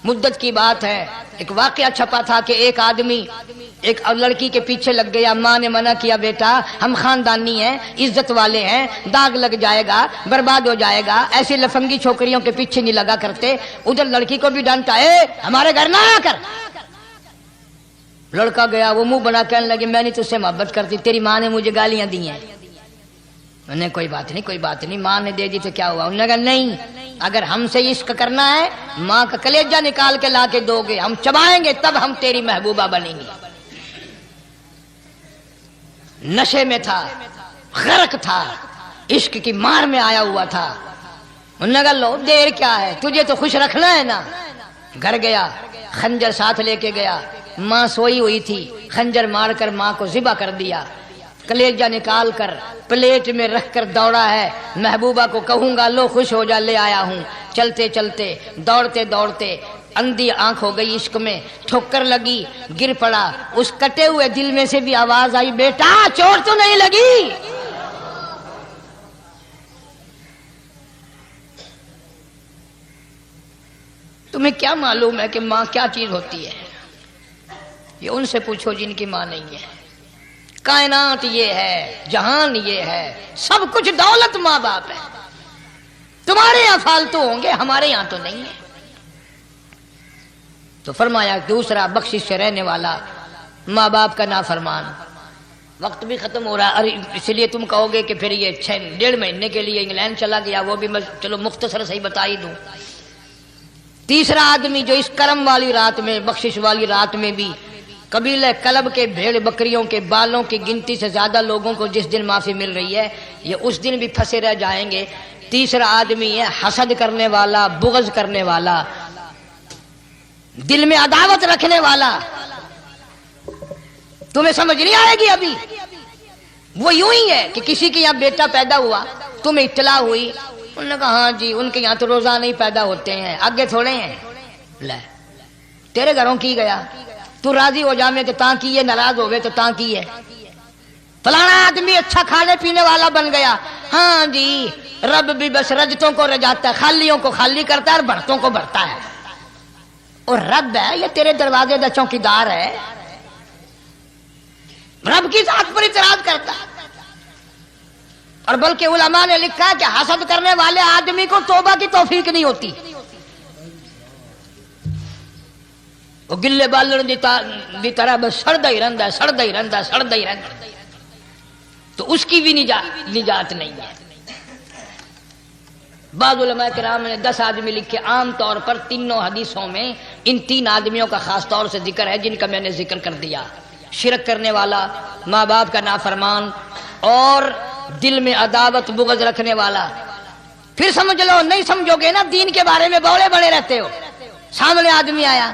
مدت کی بات ہے، ایک واقعہ چھپا تھا کہ ایک آدمی ایک لڑکی کے پیچھے لگ گیا. ماں نے منع کیا، بیٹا ہم خاندانی ہیں، عزت والے ہیں، داغ لگ جائے گا، برباد ہو جائے گا، ایسی لفنگی چھوکریوں کے پیچھے نہیں لگا کرتے. ادھر لڑکی کو بھی ڈانٹا، ہمارے گھر نہ آیا کر. لڑکا گیا، وہ منہ بنا کہنے لگے میں نہیں تجھ سے محبت کرتی، تیری ماں نے مجھے گالیاں دی ہیں. انہوں نے کوئی بات نہیں کوئی بات نہیں، ماں نے دے دی تو کیا ہوا. انہوں نے کہا نہیں، اگر ہم سے عشق کرنا ہے ماں کا کلیجہ نکال کے لا کے دو گے، ہم چبائیں گے تب ہم تیری محبوبہ بنیں گے. نشے میں تھا، غرق تھا، عشق کی مار میں آیا ہوا تھا. انہوں نے کہا لو دیر کیا ہے، تجھے تو خوش رکھنا ہے نا. گھر گیا، خنجر ساتھ لے کے گیا. ماں سوئی ہوئی تھی، خنجر مار کر ماں کو ذبح کر دیا. کلیجہ نکال کر پلیٹ میں رکھ کر دوڑا ہے، محبوبہ کو کہوں گا لو خوش ہو جا، لے آیا ہوں. چلتے چلتے دوڑتے دوڑتے اندھی آنکھ ہو گئی عشق میں، ٹھوکر لگی، گر پڑا. اس کٹے ہوئے دل میں سے بھی آواز آئی، بیٹا چوٹ تو نہیں لگی؟ تمہیں کیا معلوم ہے کہ ماں کیا چیز ہوتی ہے؟ یہ ان سے پوچھو جن کی ماں نہیں ہے. کائنات یہ ہے، جہان یہ ہے، سب کچھ دولت ماں باپ ہے. تمہارے یہاں فالتو ہوں گے، ہمارے یہاں تو نہیں ہے. تو فرمایا دوسرا بخشش سے رہنے والا ماں باپ کا نافرمان. وقت بھی ختم ہو رہا ہے، اس لیے تم کہو گے کہ پھر یہ 1.5 مہینے کے لیے انگلینڈ چلا گیا، وہ بھی میں چلو مختصر سے ہی بتا ہی دوں. تیسرا آدمی جو اس کرم والی رات میں، بخشش والی رات میں بھی قبیلہ کلب کے بھیڑ بکریوں کے بالوں کی گنتی سے زیادہ لوگوں کو جس دن معافی مل رہی ہے، یہ اس دن بھی پھنسے رہ جائیں گے. تیسرا آدمی ہے حسد کرنے والا، بغض کرنے والا، دل میں عداوت رکھنے والا. تمہیں سمجھ نہیں آئے گی ابھی. وہ یوں ہی ہے کہ کسی کے یہاں بیٹا پیدا ہوا، تمہیں اطلاع ہوئی، انہوں نے کہا ہاں جی ان کے یہاں تو روزانہ ہی پیدا ہوتے ہیں، آگے تھوڑے ہیں. لے تیرے گھروں کی گیا، تو راضی ہو جا میں کہ تاں کی ہے، ناراض ہوئے تو تاں کی ہے. فلانا آدمی اچھا کھانے پینے والا بن گیا، ہاں جی رب بھی بس رجتوں کو رجاتا ہے، خالیوں کو خالی کرتا ہے اور بھرتوں کو بھرتا ہے. اور رب ہے یہ تیرے دروازے دا چوکیدار ہے، رب کی ذات پر اعتراض کرتا ہے. اور بلکہ علماء نے لکھا کہ حسد کرنے والے آدمی کو توبہ کی توفیق نہیں ہوتی. وہ گلے بالن دی طرح بس سڑدا ہی رہندا ہے، سڑدا ہی رہندا ہے، سڑدا ہی رہندا ہے. تو اس کی بھی نجات نہیں ہے. بعض علماء کرام نے 10 آدمی لکھے. عام طور پر تینوں حدیثوں میں ان 3 آدمیوں کا خاص طور سے ذکر ہے جن کا میں نے ذکر کر دیا. شرک کرنے والا، ماں باپ کا نافرمان، اور دل میں عداوت بغض رکھنے والا. پھر سمجھ لو، نہیں سمجھو گے نا دین کے بارے میں بولے بڑے رہتے ہو. سامنے آدمی آیا،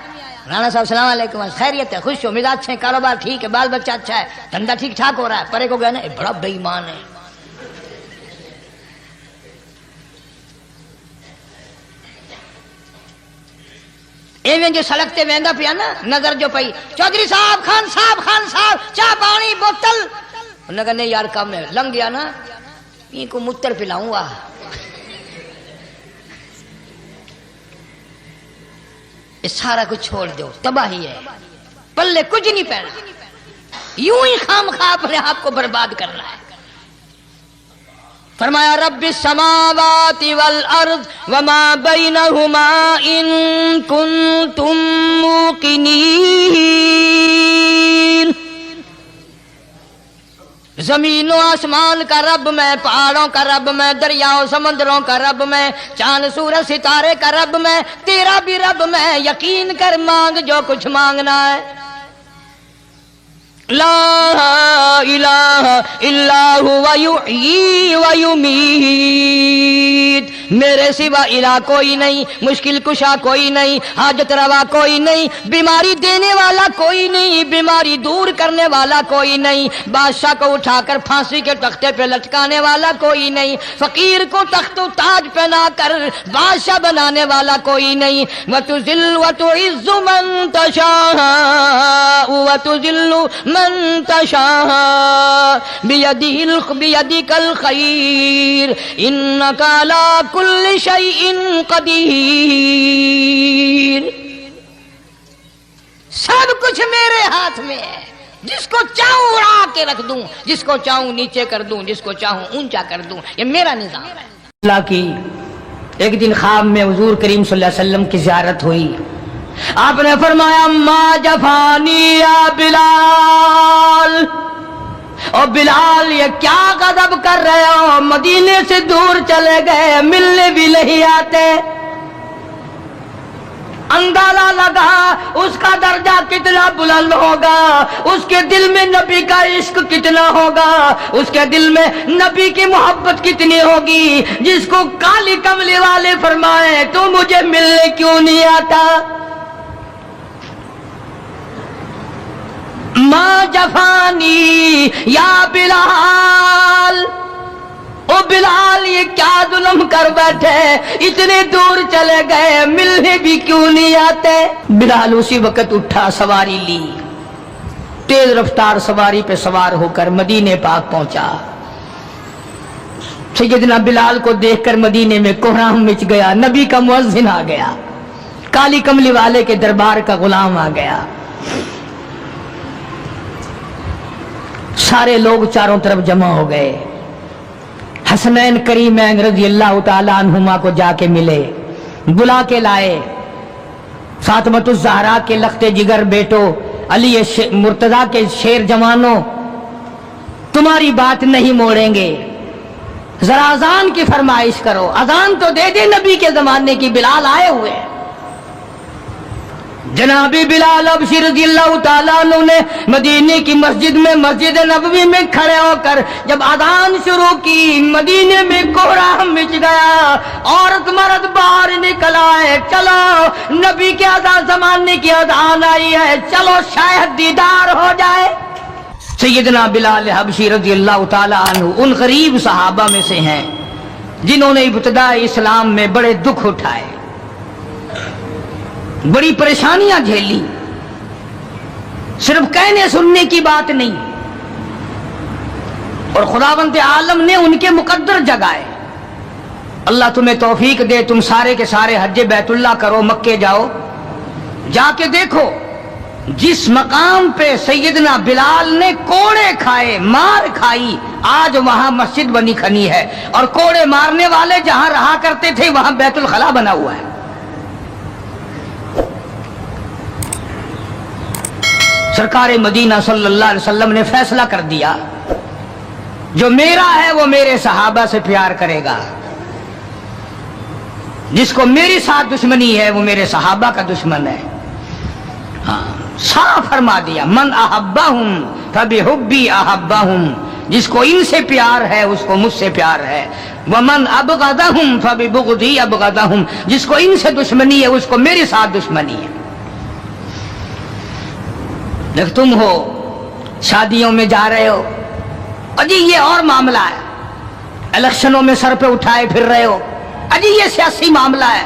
رانا صاحب السلام علیکم، خیریت ہے، خوش ہو، مزاج اچھے، کاروبار ٹھیک ہے، بال بچہ اچھا ہے، دھندا ٹھیک ٹھاک ہو رہا ہے. پرے کو گیا نا بڑا بے ایمان ہے. ایویں جو سڑک تے ویندا پیا نا، نظر جو پئی، چودھری صاحب، خان صاحب چاہ پانی بوتل. انہوں نے کہا نہیں یار کم ہے، لنگ گیا نا ان کو متر پلاؤں گا. یہ سارا کچھ چھوڑ دو، تباہی ہے، پلے کچھ نہیں پہنا، یوں ہی خام خواہ اپنے آپ کو برباد کرنا ہے. فرمایا رب السماوات والارض وما بینہما ان کنتم موقنین. زمین و آسمان کا رب میں، پہاڑوں کا رب میں، دریاؤں سمندروں کا رب میں، چاند سورج ستارے کا رب میں، تیرا بھی رب میں، یقین کر مانگ جو کچھ مانگنا ہے۔ لا الہ الا ہوا یحیی و یمیت، میرے سوا الہ کوئی نہیں، مشکل کشا کوئی نہیں، حاجت روا کوئی نہیں، بیماری دینے والا کوئی نہیں، بیماری دور کرنے والا کوئی نہیں، بادشاہ کو اٹھا کر پھانسی کے تختے پہ لٹکانے والا کوئی نہیں، فقیر کو تخت و تاج پہنا کر بادشاہ بنانے والا کوئی نہیں۔ وَتُذِلُّ وَتُعِزُّ مَن تَشَاءُ وَتُذِلُّ من تشاء بيدك الخير إنك على كل شيء قدير۔ سب کچھ میرے ہاتھ میں ہے، جس کو چاہوں اڑا کے رکھ دوں، جس کو چاہوں نیچے کر دوں، جس کو چاہوں اونچا کر دوں، یہ میرا نظام ہے۔ اللہ کی ایک دن خواب میں حضور کریم صلی اللہ علیہ وسلم کی زیارت ہوئی، آپ نے فرمایا ما جفانی یا بلال، او بلال یہ کیا غضب کر رہے ہو، مدینے سے دور چلے گئے، ملنے بھی نہیں آتے۔ اندازہ لگا اس کا درجہ کتنا بلند ہوگا، اس کے دل میں نبی کا عشق کتنا ہوگا، اس کے دل میں نبی کی محبت کتنی ہوگی، جس کو کالی کملی والے فرمائے تو مجھے ملنے کیوں نہیں آتا۔ ما جفانی یا بلال، او بلال یہ کیا ظلم کر بیٹھے، اتنے دور چلے گئے، ملنے بھی کیوں نہیں آتے۔ بلال اسی وقت اٹھا، سواری لی، تیز رفتار سواری پہ سوار ہو کر مدینے پاک پہنچا۔ سیدنا بلال کو دیکھ کر مدینے میں کوہرام مچ گیا، نبی کا مؤذن آ گیا، کالی کملی والے کے دربار کا غلام آ گیا، سارے لوگ چاروں طرف جمع ہو گئے۔ حسنین کریمین رضی اللہ تعالیٰ عنہما کو جا کے ملے، بلا کے لائے، فاطمۃ الزہرا کے لخت جگر بیٹو، علی مرتضیٰ کے شیر جوانوں، تمہاری بات نہیں موڑیں گے، ذرا اذان کی فرمائش کرو، اذان تو دے دے نبی کے زمانے کی، بلال آئے ہوئے ہیں۔ جناب بلال حبشی رضی اللہ تعالیٰ عنہ نے مدینے کی مسجد میں، مسجد نبوی میں کھڑے ہو کر جب اذان شروع کی، مدینے میں کوہرام مچ گیا، عورت مرد باہر نکل آئے، چلو نبی کے اذان زمانے کی اذان آئی ہے، چلو شاید دیدار ہو جائے۔ سیدنا بلال حبشی رضی اللہ تعالیٰ عنہ ان غریب صحابہ میں سے ہیں جنہوں نے ابتداء اسلام میں بڑے دکھ اٹھائے، بڑی پریشانیاں جھیلی، صرف کہنے سننے کی بات نہیں، اور خداوند عالم نے ان کے مقدر جگائے۔ اللہ تمہیں توفیق دے، تم سارے کے سارے حج بیت اللہ کرو، مکے جاؤ، جا کے دیکھو جس مقام پہ سیدنا بلال نے کوڑے کھائے، مار کھائی، آج وہاں مسجد بنی کھنی ہے، اور کوڑے مارنے والے جہاں رہا کرتے تھے وہاں بیت الخلا بنا ہوا ہے۔ سرکار مدینہ صلی اللہ علیہ وسلم نے فیصلہ کر دیا، جو میرا ہے وہ میرے صحابہ سے پیار کرے گا، جس کو میری ساتھ دشمنی ہے وہ میرے صحابہ کا دشمن ہے۔ صاف فرما دیا، من احبہم فبحبی احبہم، جس کو ان سے پیار ہے اس کو مجھ سے پیار ہے، ومن ابغضہم فببغضی ابغضہم، جس کو ان سے دشمنی ہے اس کو میرے ساتھ دشمنی ہے۔ جب تم ہو شادیوں میں جا رہے ہو، اجی یہ اور معاملہ ہے، الیکشنوں میں سر پہ اٹھائے پھر رہے ہو، اجی یہ سیاسی معاملہ ہے۔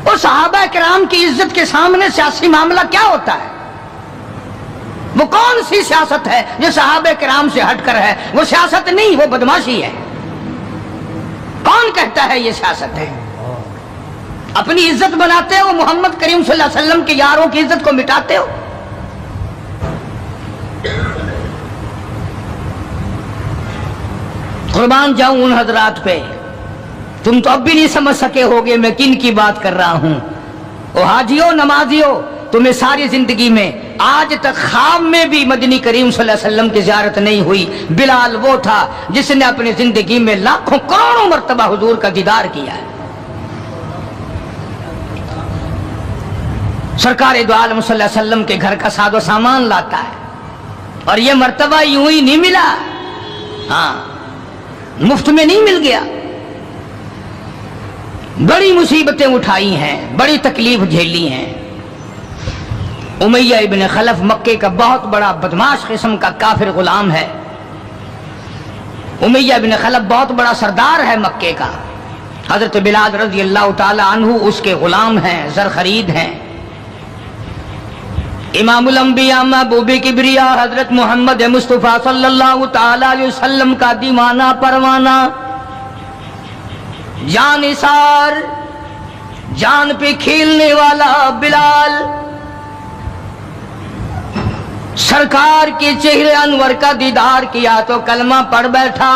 وہ صحابہ کرام کی عزت کے سامنے سیاسی معاملہ کیا ہوتا ہے؟ وہ کون سی سیاست ہے جو صحابہ کرام سے ہٹ کر ہے؟ وہ سیاست نہیں، وہ بدماشی ہے۔ کون کہتا ہے یہ سیاست ہے؟ اپنی عزت بناتے ہو، محمد کریم صلی اللہ علیہ وسلم کے یاروں کی عزت کو مٹاتے ہو۔ قربان جاؤں ان حضرات پہ، تم تو اب بھی نہیں سمجھ سکے ہوگے میں کن کی بات کر رہا ہوں۔ او حاجیو، نمازیو، تمہیں ساری زندگی میں آج تک خواب میں بھی مدنی کریم صلی اللہ علیہ وسلم کی زیارت نہیں ہوئی۔ بلال وہ تھا جس نے اپنی زندگی میں لاکھوں کروڑوں مرتبہ حضور کا دیدار کیا ہے۔ سرکار دو عالم صلی اللہ علیہ وسلم کے گھر کا ساز و سامان لاتا ہے، اور یہ مرتبہ یوں ہی نہیں ملا، ہاں مفت میں نہیں مل گیا، بڑی مصیبتیں اٹھائی ہیں، بڑی تکلیف جھیلی ہیں۔ امیہ ابن خلف مکے کا بہت بڑا بدماش قسم کا کافر غلام ہے۔ امیہ ابن خلف بہت بڑا سردار ہے مکے کا۔ حضرت بلال رضی اللہ تعالی عنہ اس کے غلام ہیں، زر خرید ہیں۔ امام الانبیاء محبوب کبریا حضرت محمد مصطفیٰ صلی اللہ تعالی علیہ وسلم کا دیوانہ پروانہ، جان نثار، جان پہ کھیلنے والا بلال، سرکار کے چہرے انور کا دیدار کیا تو کلمہ پڑھ بیٹھا۔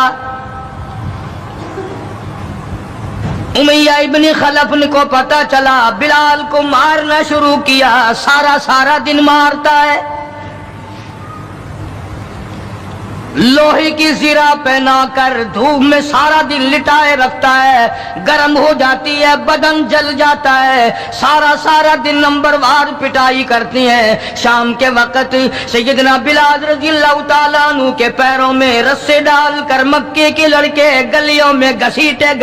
امیہ ابن خلف کو پتا چلا، بلال کو مارنا شروع کیا، سارا دن مارتا ہے، لوہے کی زرہ پہنا کر دھوپ میں سارا دن لٹائے رکھتا ہے، گرم ہو جاتی ہے، بدن جل جاتا ہے، سارا دن نمبر وار پٹائی کرتی ہیں۔ شام کے وقت سیدنا بلال رضی اللہ تعالیٰ عنہ کے پیروں میں رسے ڈال کر مکے کے لڑکے گلیوں میں گھسیٹے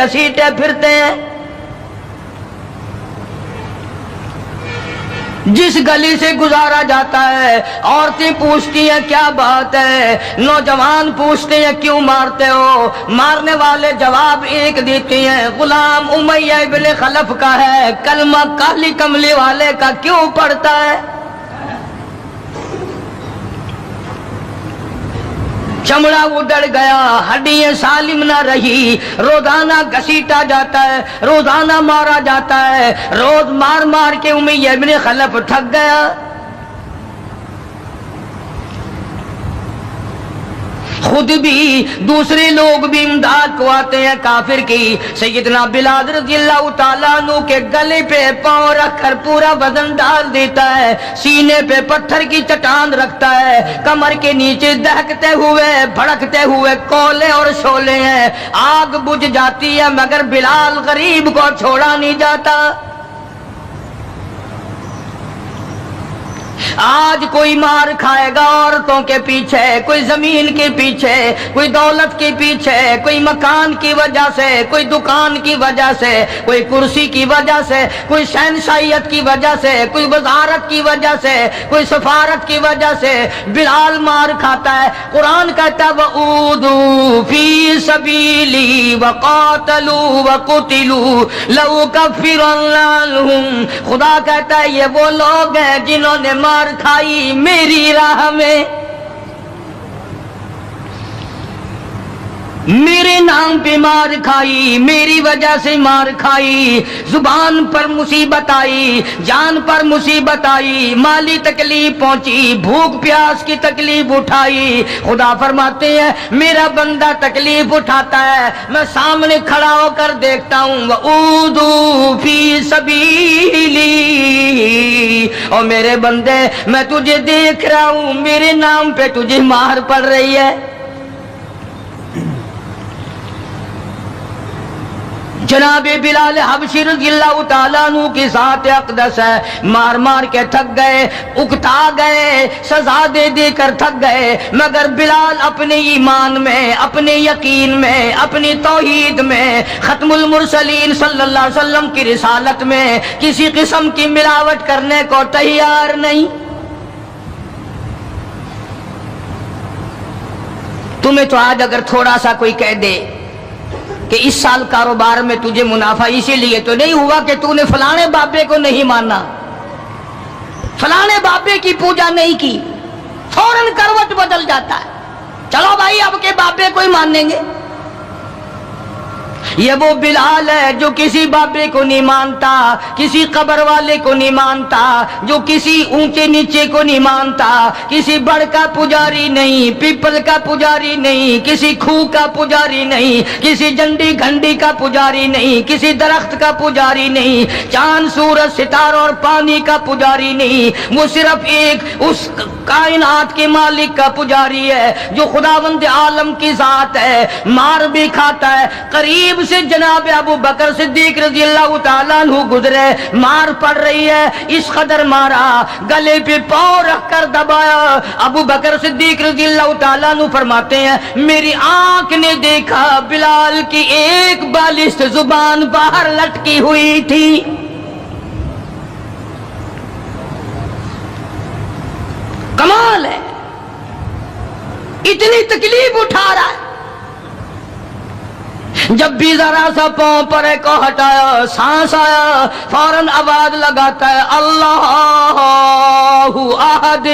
پھرتے ہیں۔ جس گلی سے گزارا جاتا ہے عورتیں پوچھتی ہیں کیا بات ہے، نوجوان پوچھتے ہیں کیوں مارتے ہو، مارنے والے جواب ایک دیتے ہیں، غلام امیہ ابن خلف کا ہے، کلمہ کالی کملی والے کا کیوں پڑھتا ہے؟ چمڑا اڑ گیا، ہڈیاں سالم نہ رہی، روزانہ گھسیٹا جاتا ہے، روزانہ مارا جاتا ہے، روز مار کے امیہ ابن خلف تھک گیا۔ خود بھی دوسرے لوگ بھی امداد کو آتے ہیں کافر کی۔ سیدنا بلال رضی اللہ تعالیٰ عنہ کے گلے پہ پاؤں رکھ کر پورا وزن ڈال دیتا ہے، سینے پہ پتھر کی چٹان رکھتا ہے، کمر کے نیچے دہکتے ہوئے بھڑکتے ہوئے کولے اور شعلے ہیں، آگ بجھ جاتی ہے مگر بلال غریب کو چھوڑا نہیں جاتا۔ آج کوئی مار کھائے گا عورتوں کے پیچھے، کوئی زمین کے پیچھے، کوئی دولت کے پیچھے، کوئی مکان کی وجہ سے، کوئی دکان کی وجہ سے، کوئی کرسی کی وجہ سے، کوئی شہنشاہیت کی وجہ سے، کوئی وزارت کی وجہ سے، کوئی سفارت کی وجہ سے۔ بلال مار کھاتا ہے، قرآن کہتا ہے وَأُوذُوا فِي سَبِيلِي وَقَاتَلُوا وَقُتِلُوا لَأُكَفِّرَنَّ عَنْهُمْ۔ خدا کہتا ہے یہ وہ لوگ ہیں جنہوں نے مار کھائی میری راہ میں، میرے نام پہ مار کھائی، میری وجہ سے مار کھائی، زبان پر مصیبت آئی، جان پر مصیبت آئی، مالی تکلیف پہنچی، بھوک پیاس کی تکلیف اٹھائی۔ خدا فرماتے ہیں میرا بندہ تکلیف اٹھاتا ہے، میں سامنے کھڑا ہو کر دیکھتا ہوں وَأُوذُوا فِي سَبِيلِي، اور میرے بندے میں تجھے دیکھ رہا ہوں، میرے نام پہ تجھے مار پڑ رہی ہے۔ جناب بلال حبشی رضی اللہ تعالیٰ عنہ کی ذات اقدس ہے، مار کے تھک گئے، اکتا گئے، سزا دے کر تھک گئے، مگر بلال اپنے ایمان میں، اپنے یقین میں، اپنی توحید میں، ختم المرسلین صلی اللہ علیہ وسلم کی رسالت میں کسی قسم کی ملاوٹ کرنے کو تیار نہیں۔ تمہیں تو آج اگر تھوڑا سا کوئی کہہ دے کہ اس سال کاروبار میں تجھے منافع اسی لیے تو نہیں ہوا کہ تو نے فلانے بابے کو نہیں مانا، فلانے بابے کی پوجا نہیں کی، فوراً کروٹ بدل جاتا ہے، چلو بھائی اب کے بابے کو ہی مان لیں گے۔ یہ وہ بلال ہے جو کسی بابے کو نہیں مانتا، کسی قبر والے کو نہیں مانتا، جو کسی اونچے نیچے کو نہیں مانتا، کسی بڑ کا پجاری نہیں، پیپل کا پجاری نہیں، کسی کھو کا پجاری نہیں، کسی جنڈی گھنڈی کا پجاری نہیں، کسی درخت کا پجاری نہیں، چاند سورج ستاروں اور پانی کا پجاری نہیں، وہ صرف ایک اس کائنات کے مالک کا پجاری ہے جو خداوند عالم کی ذات ہے۔ مار بھی کھاتا ہے۔ قریب سے جناب ابو بکر صدیق رضی اللہ تعالیٰ عنہ گزرے، مار پڑ رہی ہے، اس قدر مارا، گلے پہ پاؤں رکھ کر دبایا۔ ابو بکر صدیق رضی اللہ تعالیٰ عنہ فرماتے ہیں میری آنکھ نے دیکھا بلال کی ایک بالشت زبان باہر لٹکی ہوئی تھی۔ کمال ہے، اتنی تکلیف اٹھا رہا ہے، جب بھی ذرا سا پاؤں پر کو ہٹایا، سانس آیا، فوراً آواز لگاتا ہے اللہ احد،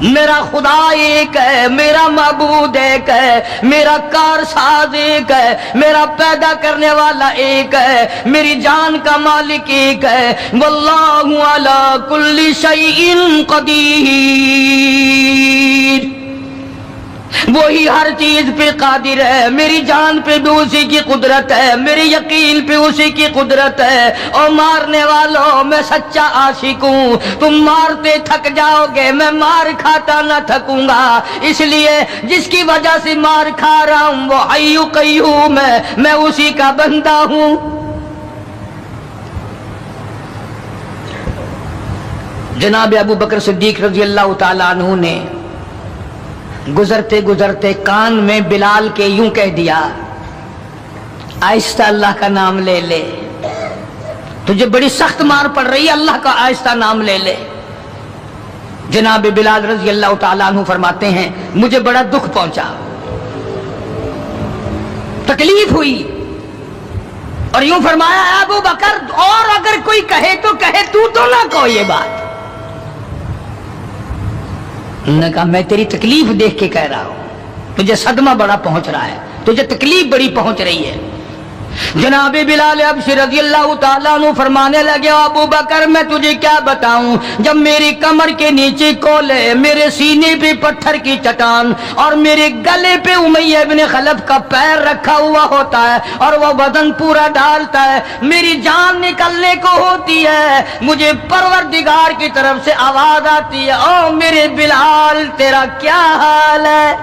میرا خدا ایک ہے، میرا معبود ایک ہے، میرا کارساز ایک ہے، میرا پیدا کرنے والا ایک ہے، میری جان کا مالک ایک ہے، واللہ علی کل شیء قدیر، وہی ہر چیز پہ قادر ہے، میری جان پہ بھی اسی کی قدرت ہے، میرے یقین پہ اسی کی قدرت ہے۔ اور مارنے والوں میں سچا عاشق ہوں، تم مارتے تھک جاؤ گے، میں مار کھاتا نہ تھکوں گا، اس لیے جس کی وجہ سے مار کھا رہا ہوں وہ حی قیوم ہے، میں اسی کا بندہ ہوں۔ جناب ابو بکر صدیق رضی اللہ تعالیٰ عنہ نے گزرتے گزرتے کان میں بلال کے یوں کہہ دیا آہستہ اللہ کا نام لے لے، تجھے بڑی سخت مار پڑ رہی ہے، اللہ کا آہستہ نام لے لے۔ جناب بلال رضی اللہ تعالیٰ عنہ فرماتے ہیں مجھے بڑا دکھ پہنچا، تکلیف ہوئی، اور یوں فرمایا ابو بکر اور اگر کوئی کہے تو کہے، تو نہ کہو یہ بات۔ انہوں نے کہا میں تیری تکلیف دیکھ کے کہہ رہا ہوں، تجھے صدمہ بڑا پہنچ رہا ہے، تجھے تکلیف بڑی پہنچ رہی ہے۔ جناب بلال حبشی رضی اللہ تعالیٰ عنہ فرمانے لگے ابو بکر میں تجھے کیا بتاؤں، جب میری کمر کے نیچے کولے، میرے سینے پہ پتھر کی چٹان اور میرے گلے پہ امیہ ابن خلف کا پیر رکھا ہوا ہوتا ہے اور وہ بدن پورا ڈالتا ہے، میری جان نکلنے کو ہوتی ہے، مجھے پروردگار کی طرف سے آواز آتی ہے او میرے بلال تیرا کیا حال ہے۔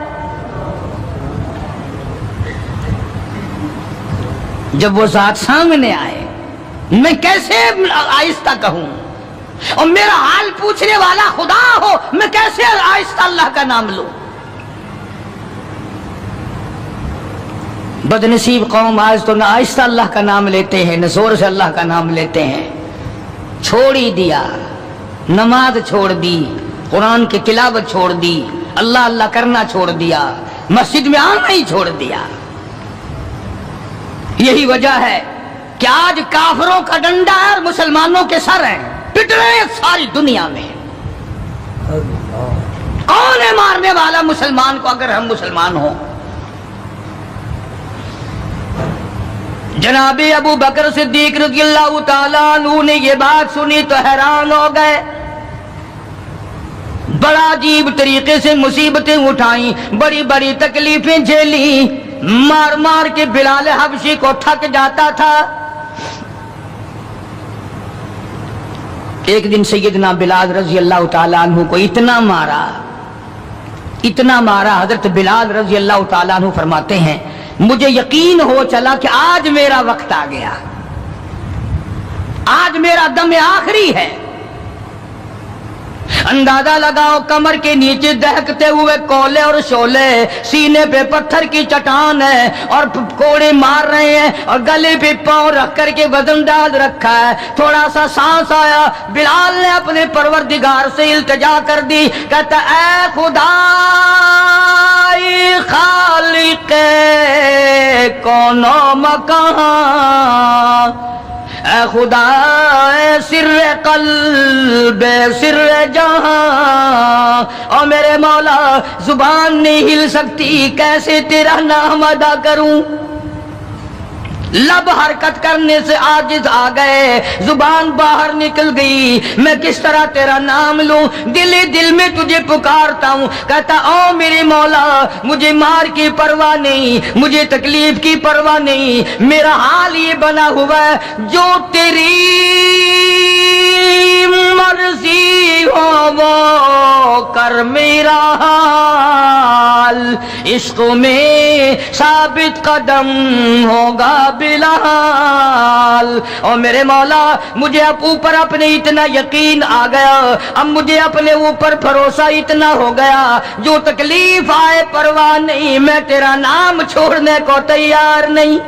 جب وہ ذات سامنے آئے میں کیسے آہستہ کہوں، اور میرا حال پوچھنے والا خدا ہو میں کیسے آہستہ اللہ کا نام لوں۔ بدنصیب قوم آج تو نہ آہستہ اللہ کا نام لیتے ہیں نہ زور سے اللہ کا نام لیتے ہیں، چھوڑ ہی دیا، نماز چھوڑ دی، قرآن کی تلاوت چھوڑ دی، اللہ اللہ کرنا چھوڑ دیا، مسجد میں آنا ہی چھوڑ دیا۔ یہی وجہ ہے کہ آج کافروں کا ڈنڈا ہے اور مسلمانوں کے سر ہیں، پٹ رہے ہیں ساری دنیا میں۔ کون ہے مارنے والا مسلمان کو اگر ہم مسلمان ہوں؟ جناب ابو بکر صدیق رضی اللہ تعالیٰ عنہ نے یہ بات سنی تو حیران ہو گئے، بڑا عجیب طریقے سے مصیبتیں اٹھائیں، بڑی بڑی تکلیفیں جھیلیں، مار مار کے بلال حبشی کو تھک جاتا تھا۔ ایک دن سیدنا بلال رضی اللہ تعالیٰ عنہ کو اتنا مارا، حضرت بلال رضی اللہ تعالیٰ عنہ فرماتے ہیں مجھے یقین ہو چلا کہ آج میرا وقت آ گیا، آج میرا دم آخری ہے۔ اندازہ لگاؤ کمر کے نیچے دہکتے ہوئے کولے اور شولے، سینے پہ پتھر کی چٹان ہے اور کوڑے مار رہے ہیں اور گلے پہ پاؤں رکھ کر کے وزن ڈال رکھا ہے۔ تھوڑا سا سانس آیا، بلال نے اپنے پروردگار سے التجا کر دی، کہتا اے خدا خالق کون و مکان، اے خدا اے سر قلب سر جہاں، اور میرے مولا زبان نہیں ہل سکتی، کیسے تیرا نام ادا کروں۔ لب حرکت کرنے سے عاجز آ گئے، زبان باہر نکل گئی، میں کس طرح تیرا نام لوں، دل ہی دل میں تجھے پکارتا ہوں۔ کہتا او میرے مولا، مجھے مار کی پرواہ نہیں، مجھے تکلیف کی پرواہ نہیں، میرا حال یہ بنا ہوا ہے جو تیری مرضی ہو وہ کر میرا حال، عشق میں ثابت قدم ہوگا بلال۔ اور میرے مولا مجھے اب اوپر اپنے اتنا یقین آ گیا، اب مجھے اپنے اوپر بھروسہ اتنا ہو گیا، جو تکلیف آئے پرواہ نہیں، میں تیرا نام چھوڑنے کو تیار نہیں۔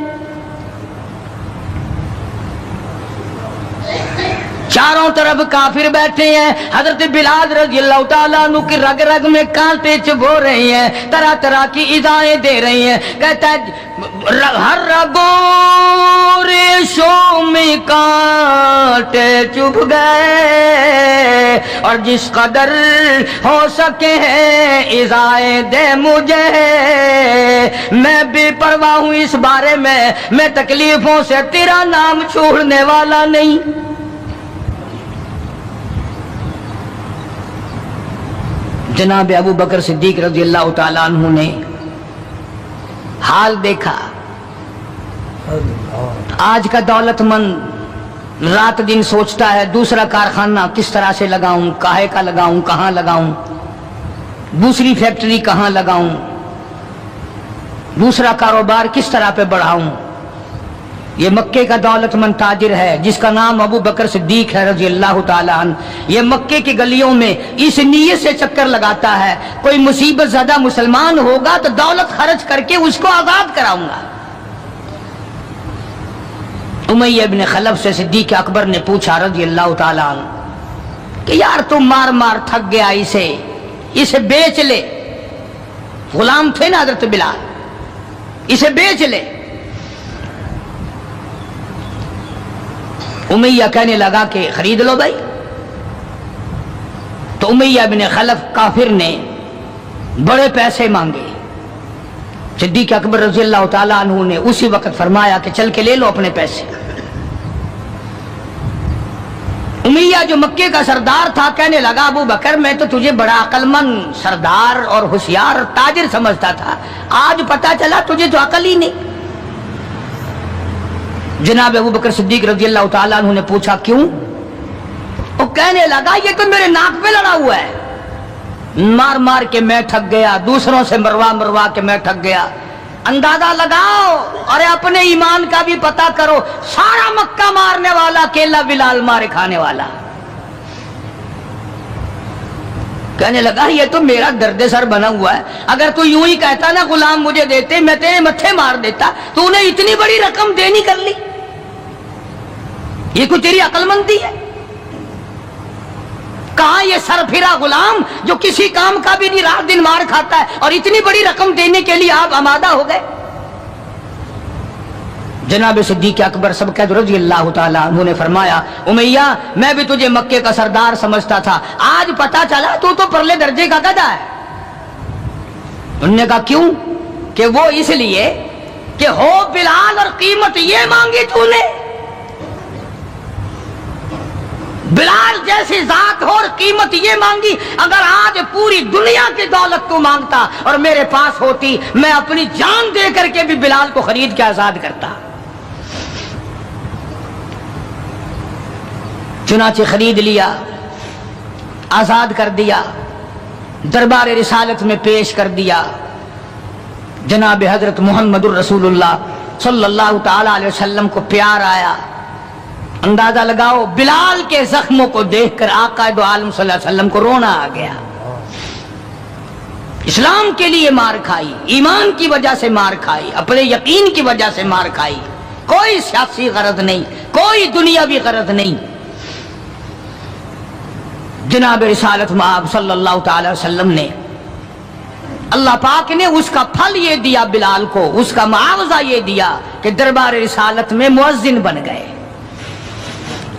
چاروں طرف کافر بیٹھے ہیں، حضرت بلال رضی اللہ تعالیٰ عنہ کی رگ رگ میں کانٹے چبھو رہے ہیں، طرح طرح کی ایذائیں دے رہی ہیں۔ کہتا ہے ہر رگوں ریشوں میں کانٹے چبھ گئے، اور جس قدر ہو سکے ہیں ایذائیں دے مجھے، میں بے پرواہ ہوں اس بارے میں تکلیفوں سے تیرا نام چھوڑنے والا نہیں۔ جناب ابو بکر صدیق رضی اللہ تعالیٰ عنہ نے حال دیکھا، آج کا دولت مند رات دن سوچتا ہے دوسرا کارخانہ کس طرح سے لگاؤں، کاہے کا لگاؤں، کہاں لگاؤں، دوسری فیکٹری کہاں لگاؤں، دوسرا کاروبار کس طرح پہ بڑھاؤں۔ یہ مکے کا دولت مند تاجر ہے جس کا نام ابو بکر صدیق ہے رضی اللہ تعالیٰ عنہ، یہ مکے کی گلیوں میں اس نیت سے چکر لگاتا ہے کوئی مصیبت زدہ مسلمان ہوگا تو دولت خرچ کر کے اس کو آزاد کراؤں گا۔ امیہ ابن خلف سے صدیق اکبر نے پوچھا رضی اللہ تعالیٰ عنہ کہ یار تم مار مار تھک گیا، اسے بیچ لے، غلام تھے نا حضرت بلال، اسے بیچ لے۔ امیہ کہنے لگا کہ خرید لو بھائی۔ تو امیہ ابن خلف کافر نے بڑے پیسے مانگے، صدیق اکبر رضی اللہ تعالیٰ عنہ نے اسی وقت فرمایا کہ چل کے لے لو اپنے پیسے۔ امیہ جو مکے کا سردار تھا کہنے لگا ابو بکر میں تو تجھے بڑا عقل مند سردار اور ہوشیار تاجر سمجھتا تھا، آج پتا چلا تجھے تو عقل ہی نہیں۔ جناب ابو بکر صدیق رضی اللہ تعالیٰ عنہ نے پوچھا کیوں؟ وہ کہنے لگا یہ تو میرے ناک پہ لڑا ہوا ہے، مار مار کے میں تھک گیا، دوسروں سے مروا مروا کے میں تھک گیا۔ اندازہ لگاؤ اور اپنے ایمان کا بھی پتہ کرو، سارا مکہ مارنے والا اکیلا بلال مارے کھانے والا۔ کہنے لگا یہ تو میرا درد سر بنا ہوا ہے، اگر تو یوں ہی کہتا نا غلام مجھے دیتے میں تیرے متھے مار دیتا، تو انہیں اتنی بڑی رقم دینی کر لی، یہ کوئی تیری عقل مندی ہے؟ کہاں یہ سر پھرا غلام جو کسی کام کا بھی نہیں، رات دن مار کھاتا ہے، اور اتنی بڑی رقم دینے کے لیے آپ آمادہ ہو گئے۔ جناب صدیق اکبر سبقت رضی اللہ تعالیٰ عنہ نے فرمایا امیہ میں بھی تجھے مکے کا سردار سمجھتا تھا، آج پتا چلا تو پرلے درجے کا گدھا ہے۔ انہوں نے کہا کیوں؟ کہ وہ اس لیے کہ ہو بلال اور قیمت یہ مانگی تو نے، بلال جیسی ذات ہو اور قیمت یہ مانگی، اگر آج پوری دنیا کی دولت تو مانگتا اور میرے پاس ہوتی میں اپنی جان دے کر کے بھی بلال کو خرید کے آزاد کرتا۔ چنانچہ خرید لیا، آزاد کر دیا، دربار رسالت میں پیش کر دیا۔ جناب حضرت محمد الرسول اللہ صلی اللہ تعالی علیہ وسلم کو پیار آیا۔ اندازہ لگاؤ بلال کے زخموں کو دیکھ کر آقا دو عالم صلی اللہ علیہ وسلم کو رونا آ گیا۔ اسلام کے لیے مار کھائی، ایمان کی وجہ سے مار کھائی، اپنے یقین کی وجہ سے مار کھائی، کوئی سیاسی غرض نہیں، کوئی دنیاوی غرض نہیں۔ جناب رسالت مآب صلی اللہ تعالی وسلم نے، اللہ پاک نے اس کا پھل یہ دیا بلال کو، اس کا معاوضہ یہ دیا کہ دربار رسالت میں مؤذن بن گئے۔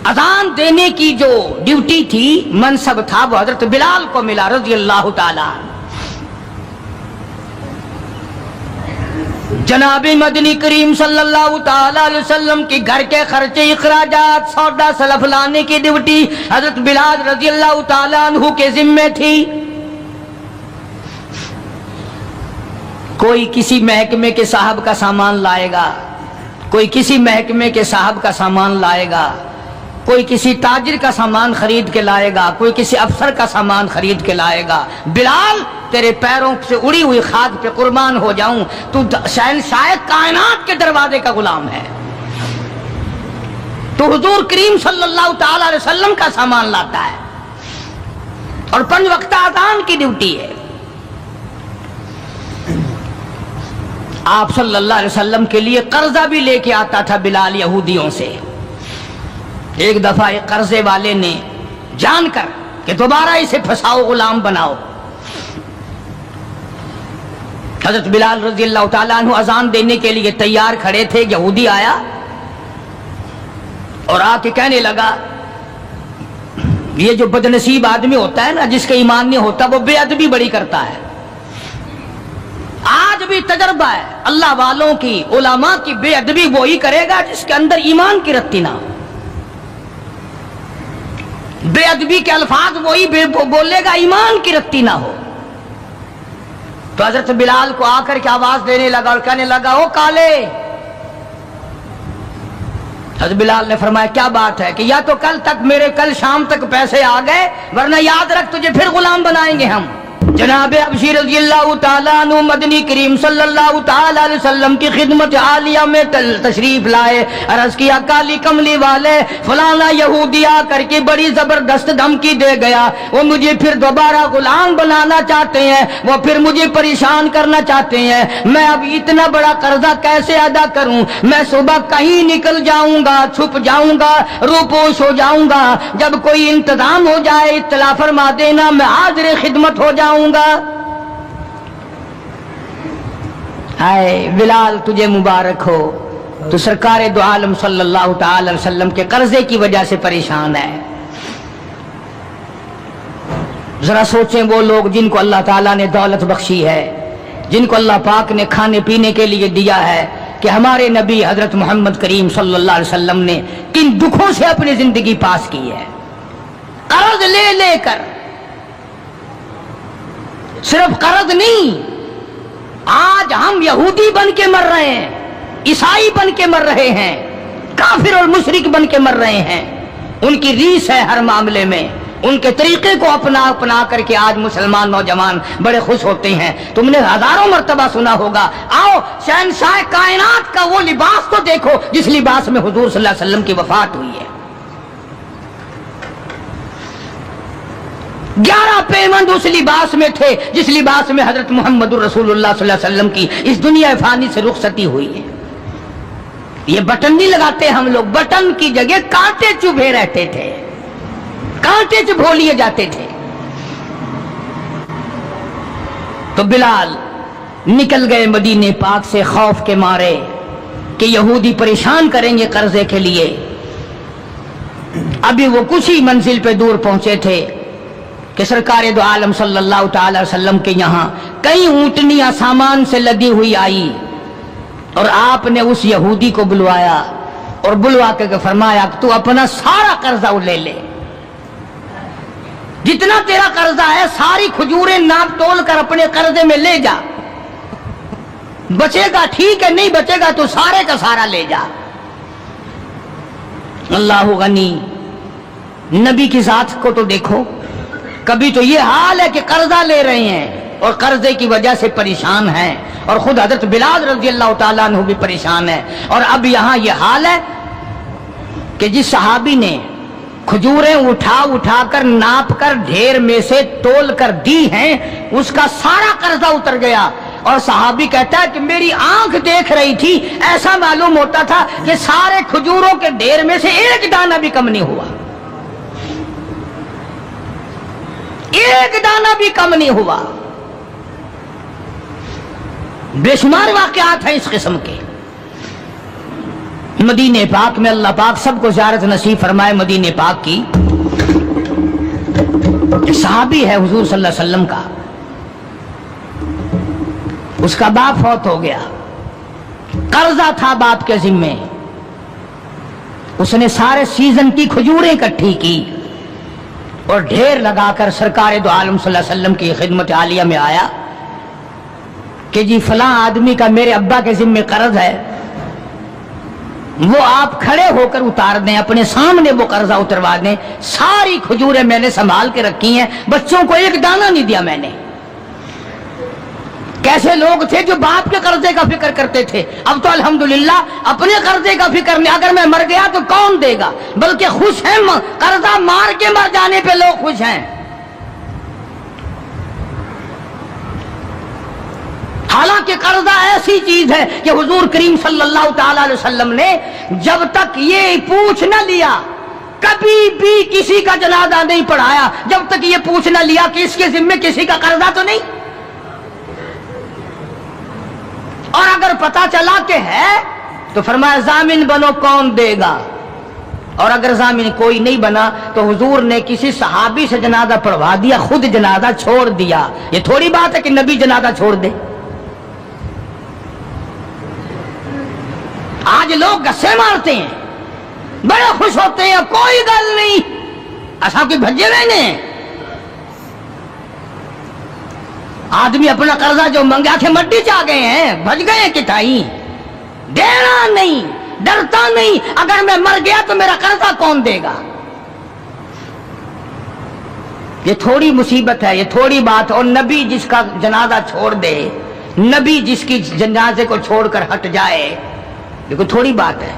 اذان دینے کی جو ڈیوٹی تھی، منصب تھا، وہ حضرت بلال کو ملا رضی اللہ تعالی۔ جناب مدنی کریم صلی اللہ تعالی علیہ وسلم کی گھر کے خرچے اخراجات سودا سلف لانے کی ڈیوٹی حضرت بلال رضی اللہ تعالی عنہ کے ذمے تھی۔ کوئی کسی محکمے کے صاحب کا سامان لائے گا، کوئی کسی محکمے کے صاحب کا سامان لائے گا، کوئی کسی تاجر کا سامان خرید کے لائے گا، کوئی کسی افسر کا سامان خرید کے لائے گا۔ بلال تیرے پیروں سے اڑی ہوئی خاک پہ قربان ہو جاؤں، تو شہنشاہ کائنات کے دروازے کا غلام ہے، تو حضور کریم صلی اللہ تعالی علیہ وسلم کا سامان لاتا ہے اور 5 وقت اذان کی ڈیوٹی ہے۔ آپ صلی اللہ علیہ وسلم کے لیے قرضہ بھی لے کے آتا تھا بلال یہودیوں سے۔ ایک دفعہ ایک قرضے والے نے جان کر کہ دوبارہ اسے پھنساؤ، غلام بناؤ، حضرت بلال رضی اللہ تعالیٰ عنہ اذان دینے کے لیے تیار کھڑے تھے، یہودی آیا اور آ کے کہنے لگا، یہ جو بدنصیب آدمی ہوتا ہے نا، جس کا ایمان نہیں ہوتا، وہ بے ادبی بڑی کرتا ہے۔ آج بھی تجربہ ہے اللہ والوں کی، علماء کی، بے ادبی وہی کرے گا جس کے اندر ایمان کی رتی نہ ہو۔ بے ادبی کے الفاظ وہی بولے گا ایمان کی رتی نہ ہو۔ تو حضرت بلال کو آ کر کے آواز دینے لگا اور کہنے لگا، او کالے۔ حضرت بلال نے فرمایا کیا بات ہے؟ کہ یا تو کل شام تک پیسے آ گئے، ورنہ یاد رکھ تجھے پھر غلام بنائیں گے ہم۔ جناب ابشر رضی اللہ تعالیٰ عنہ مدنی کریم صلی اللہ تعالیٰ علیہ وسلم کی خدمت عالیہ میں تشریف لائے، عرض کیا کالی کملی والے فلانا یہودی آ کر کے بڑی زبردست دھمکی دے گیا، وہ مجھے پھر دوبارہ غلام بنانا چاہتے ہیں، وہ پھر مجھے پریشان کرنا چاہتے ہیں، میں اب اتنا بڑا قرضہ کیسے ادا کروں؟ میں صبح کہیں نکل جاؤں گا، چھپ جاؤں گا، روپوش ہو جاؤں گا، جب کوئی انتظام ہو جائے اطلاع فرما دینا، میں حاضر خدمت ہو جاؤں گا۔ ہائے بلال تجھے مبارک ہو، تو سرکار دو عالم صلی اللہ تعالی علیہ وسلم کے قرضے کی وجہ سے پریشان ہے۔ ذرا سوچیں وہ لوگ جن کو اللہ تعالیٰ نے دولت بخشی ہے، جن کو اللہ پاک نے کھانے پینے کے لیے دیا ہے، کہ ہمارے نبی حضرت محمد کریم صلی اللہ علیہ وسلم نے کن دکھوں سے اپنی زندگی پاس کی ہے، قرض لے لے کر۔ صرف قرض نہیں، آج ہم یہودی بن کے مر رہے ہیں، عیسائی بن کے مر رہے ہیں، کافر اور مشرک بن کے مر رہے ہیں۔ ان کی ریس ہے ہر معاملے میں، ان کے طریقے کو اپنا کر کے آج مسلمان نوجوان بڑے خوش ہوتے ہیں۔ تم نے ہزاروں مرتبہ سنا ہوگا، آؤ شہنشاہ کائنات کا وہ لباس تو دیکھو جس لباس میں حضور صلی اللہ علیہ وسلم کی وفات ہوئی ہے۔ 11 پیمند اس لباس میں تھے جس لباس میں حضرت محمد رسول اللہ صلی اللہ علیہ وسلم کی اس دنیا فانی سے رخصتی ہوئی ہے۔ یہ بٹن نہیں لگاتے ہم لوگ، بٹن کی جگہ کانٹے چبھے رہتے تھے، کانٹے چبھو لیے جاتے تھے۔ تو بلال نکل گئے مدینے پاک سے خوف کے مارے کہ یہودی پریشان کریں گے قرضے کے لیے۔ ابھی وہ کچھ ہی منزل پہ دور پہنچے تھے کہ سرکار دو عالم صلی اللہ تعالی وسلم کے یہاں کئی اونٹنیاں سامان سے لدی ہوئی آئی، اور آپ نے اس یہودی کو بلوایا اور بلوا کے فرمایا کہ تو اپنا سارا قرضہ لے لے، جتنا تیرا قرضہ ہے ساری کھجوریں ناپ تول کر اپنے قرضے میں لے جا، بچے گا ٹھیک ہے، نہیں بچے گا تو سارے کا سارا لے جا۔ اللہ غنی، نبی کی ذات کو تو دیکھو، کبھی تو یہ حال ہے کہ قرضہ لے رہے ہیں اور قرضے کی وجہ سے پریشان ہیں، اور خود حضرت بلال رضی اللہ تعالیٰ عنہ بھی پریشان ہے، اور اب یہاں یہ حال ہے کہ جس صحابی نے کھجوریں اٹھا کر ناپ کر ڈھیر میں سے تول کر دی ہیں، اس کا سارا قرضہ اتر گیا، اور صحابی کہتا ہے کہ میری آنکھ دیکھ رہی تھی، ایسا معلوم ہوتا تھا کہ سارے کھجوروں کے ڈھیر میں سے ایک دانہ بھی کم نہیں ہوا، ایک دانہ بھی کم نہیں ہوا۔ بے شمار واقعات ہیں اس قسم کے۔ مدینہ پاک میں اللہ پاک سب کو زیارت نصیب فرمائے مدینہ پاک کی۔ ایک صحابی ہے حضور صلی اللہ علیہ وسلم کا، اس کا باپ فوت ہو گیا، قرضہ تھا باپ کے ذمے، اس نے سارے سیزن کی کھجوریں اکٹھی کی اور ڈھیر لگا کر سرکار دو عالم صلی اللہ علیہ وسلم کی خدمت عالیہ میں آیا کہ جی فلاں آدمی کا میرے ابا کے ذمے قرض ہے، وہ آپ کھڑے ہو کر اتار دیں، اپنے سامنے وہ قرضہ اتروا دیں۔ ساری کھجوریں میں نے سنبھال کے رکھی ہیں، بچوں کو ایک دانہ نہیں دیا میں نے۔ کیسے لوگ تھے جو باپ کے قرضے کا فکر کرتے تھے، اب تو الحمدللہ اپنے قرضے کا فکر نہیں، اگر میں مر گیا تو کون دے گا، بلکہ خوش ہیں، قرضہ مار کے مر جانے پہ لوگ خوش ہیں۔ حالانکہ قرضہ ایسی چیز ہے کہ حضور کریم صلی اللہ تعالی علیہ وسلم نے جب تک یہ پوچھ نہ لیا، کبھی بھی کسی کا جنازہ نہیں پڑھایا جب تک یہ پوچھ نہ لیا کہ اس کے ذمے کسی کا قرضہ تو نہیں، اور اگر پتا چلا کہ ہے تو فرمایا ضامن بنو، کون دے گا، اور اگر ضامن کوئی نہیں بنا تو حضور نے کسی صحابی سے جنازہ پڑھوا دیا، خود جنازہ چھوڑ دیا۔ یہ تھوڑی بات ہے کہ نبی جنازہ چھوڑ دے۔ آج لوگ گسے مارتے ہیں، بڑے خوش ہوتے ہیں، کوئی گل نہیں، ایسا کوئی بھجے ہوئے نہیں۔ آدمی اپنا قرضہ جو منگا تھے مٹی چاہ گئے ہیں، بھج گئے کتائی، دینا نہیں، ڈرتا نہیں، اگر میں مر گیا تو میرا قرضہ کون دے گا۔ یہ تھوڑی مصیبت ہے، یہ تھوڑی بات، اور نبی جس کا جنازہ چھوڑ دے، نبی جس کی جنازے کو چھوڑ کر ہٹ جائے، یہ کوئی تھوڑی بات ہے۔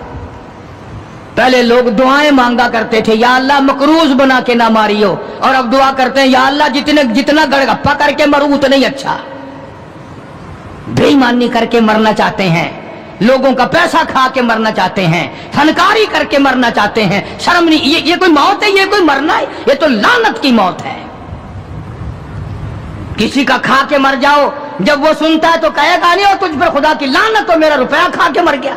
پہلے لوگ دعائیں مانگا کرتے تھے، یا اللہ مقروض بنا کے نہ ماریو، اور اب دعا کرتے ہیں یا اللہ جتنا گڑگپا کر کے مروں اتنا ہی اچھا۔ بے ایمانی کر کے مرنا چاہتے ہیں، لوگوں کا پیسہ کھا کے مرنا چاہتے ہیں، فنکاری کر کے مرنا چاہتے ہیں۔ شرم نہیں، یہ کوئی موت ہے، یہ کوئی مرنا ہے، یہ تو لعنت کی موت ہے۔ کسی کا کھا کے مر جاؤ، جب وہ سنتا ہے تو کہے گا نہیں اور تجھ پر خدا کی لعنت، تو میرا روپیہ کھا کے مر گیا۔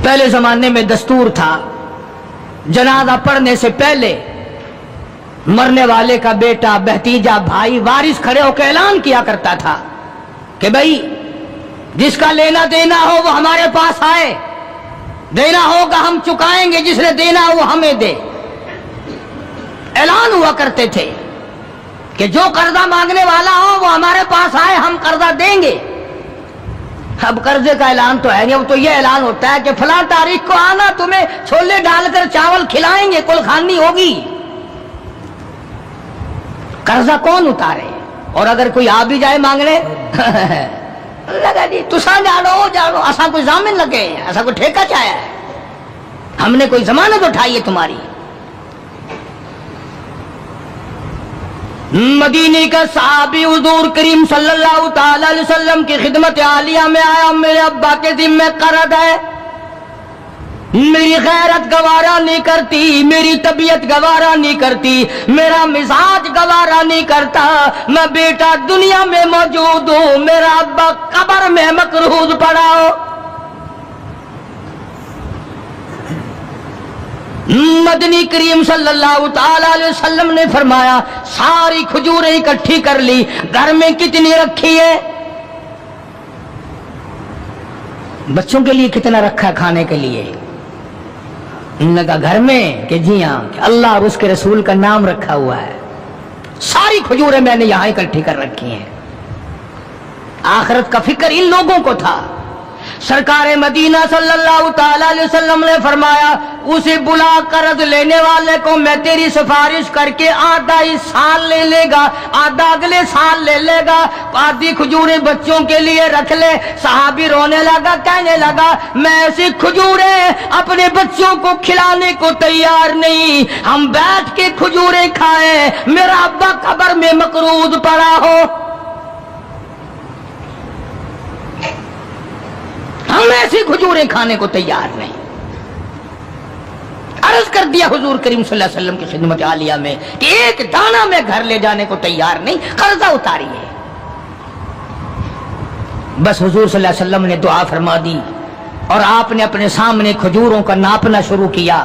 پہلے زمانے میں دستور تھا، جنازہ پڑھنے سے پہلے مرنے والے کا بیٹا، بھتیجا، بھائی، وارث کھڑے ہو کے اعلان کیا کرتا تھا کہ بھائی جس کا لینا دینا ہو وہ ہمارے پاس آئے، دینا ہوگا ہم چکائیں گے، جس نے دینا ہو وہ ہمیں دے۔ اعلان ہوا کرتے تھے کہ جو قرضہ مانگنے والا ہو وہ ہمارے پاس آئے، ہم قرضہ دیں گے۔ اب قرضے کا اعلان تو ہے نہیں، اب تو یہ اعلان ہوتا ہے کہ فلاں تاریخ کو آنا، تمہیں چھولے ڈال کر چاول کھلائیں گے، کل خانی ہوگی۔ قرضہ کون اتارے؟ اور اگر کوئی آ بھی جائے مانگنے لگا جی تسا جانو ایسا کوئی ضامن لگے، ایسا کوئی ٹھیکہ چاہیا ہے، ہم نے کوئی ضمانت اٹھائی ہے تمہاری۔ مدینے کا صحابی حضور کریم صلی اللہ تعالی علیہ وسلم کی خدمت عالیہ میں آیا، میرے ابا کے ذمے قرض ہے، میری غیرت گوارا نہیں کرتی، میری طبیعت گوارا نہیں کرتی، میرا مزاج گوارا نہیں کرتا، میں بیٹا دنیا میں موجود ہوں، میرا ابا قبر میں مقروض پڑا ہو۔ مدنی کریم صلی اللہ تعالی علیہ وسلم نے فرمایا ساری کھجوریں اکٹھی کر لی، گھر میں کتنی رکھی ہے؟ بچوں کے لیے کتنا رکھا کھانے کے لیے؟ انہوں نے کہا گھر میں، کہ جی ہاں، کہ اللہ اور اس کے رسول کا نام رکھا ہوا ہے، ساری کھجوریں میں نے یہاں اکٹھی کر رکھی ہیں۔ آخرت کا فکر ان لوگوں کو تھا۔ سرکار مدینہ صلی اللہ تعالی علیہ وسلم نے فرمایا اسے بلا، قرض لینے والے کو میں تیری سفارش کر کے آدھا اس سال لے لے گا، آدھا اگلے سال لے لے گا، آدھی کھجوریں بچوں کے لیے رکھ لے۔ صحابی رونے لگا، کہنے لگا میں ایسی کھجوریں اپنے بچوں کو کھلانے کو تیار نہیں، ہم بیٹھ کے کھجوریں کھائیں، میرا ابا قبر میں مقروض پڑا ہو، ہم ایسی کھجوریں کھانے کو تیار نہیں۔ عرض کر دیا حضور کریم صلی اللہ علیہ وسلم کی خدمت عالیہ میں کہ ایک دانہ میں گھر لے جانے کو تیار نہیں، قرضہ اتاریے۔ بس حضور صلی اللہ علیہ وسلم نے دعا فرما دی اور آپ نے اپنے سامنے کھجوروں کا ناپنا شروع کیا۔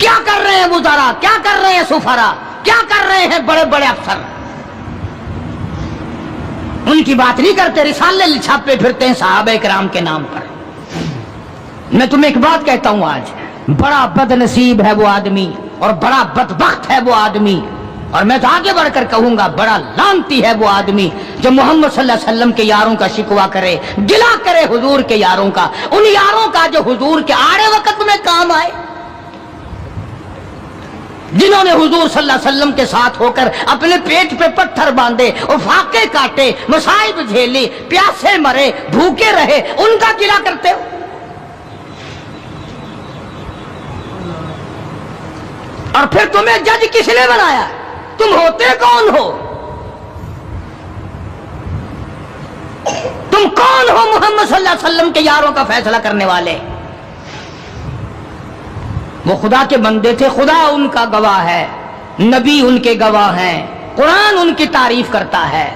کیا کر رہے ہیں وزراء، کیا کر رہے ہیں سفراء، کیا کر رہے ہیں بڑے بڑے افسر؟ ان کی بات نہیں کرتے، رسالے چھاپے پھرتے ہیں صحابہ کرام کے نام پر۔ میں تمہیں ایک بات کہتا ہوں، آج بڑا بد نصیب ہے وہ آدمی اور بڑا بدبخت ہے وہ آدمی، اور میں تو آگے بڑھ کر کہوں گا بڑا لعنتی ہے وہ آدمی جو محمد صلی اللہ علیہ وسلم کے یاروں کا شکوہ کرے، گلہ کرے حضور کے یاروں کا، ان یاروں کا جو حضور کے آڑے وقت میں کام آئے، جنہوں نے حضور صلی اللہ علیہ وسلم کے ساتھ ہو کر اپنے پیٹ پہ پتھر باندھے اور فاقے کاٹے، مصائب جھیلی، پیاسے مرے، بھوکے رہے، ان کا گلہ کرتے ہو۔ اور پھر تمہیں جج کس نے بنایا؟ تم ہوتے کون ہو؟ تم کون ہو محمد صلی اللہ علیہ وسلم کے یاروں کا فیصلہ کرنے والے؟ وہ خدا کے بندے تھے، خدا ان کا گواہ ہے، نبی ان کے گواہ ہیں، قرآن ان کی تعریف کرتا ہے۔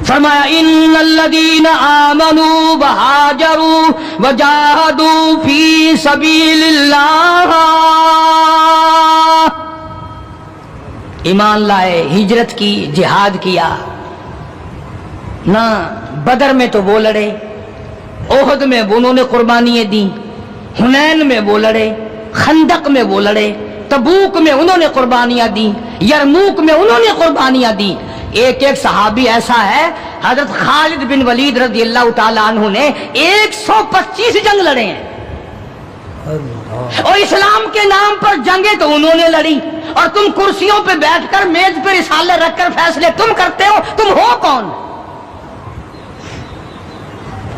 فرمایا ان الذین آمنوا وہاجروا وجاہدوا فی سبیل اللہ، ایمان لائے، ہجرت کی، جہاد کیا نہ، بدر میں تو وہ لڑے، احد میں انہوں نے قربانیاں دیں، حنین میں وہ لڑے، خندق میں وہ لڑے، تبوک میں انہوں نے قربانیاں دیں، یرموک میں انہوں نے قربانیاں دیں۔ ایک ایک صحابی ایسا ہے، حضرت خالد بن ولید رضی اللہ تعالیٰ عنہ نے 125 جنگ لڑے ہیں، اور اسلام کے نام پر جنگیں تو انہوں نے لڑی، اور تم کرسیوں پہ بیٹھ کر میز پہ رسالے رکھ کر فیصلے تم کرتے ہو۔ تم ہو کون؟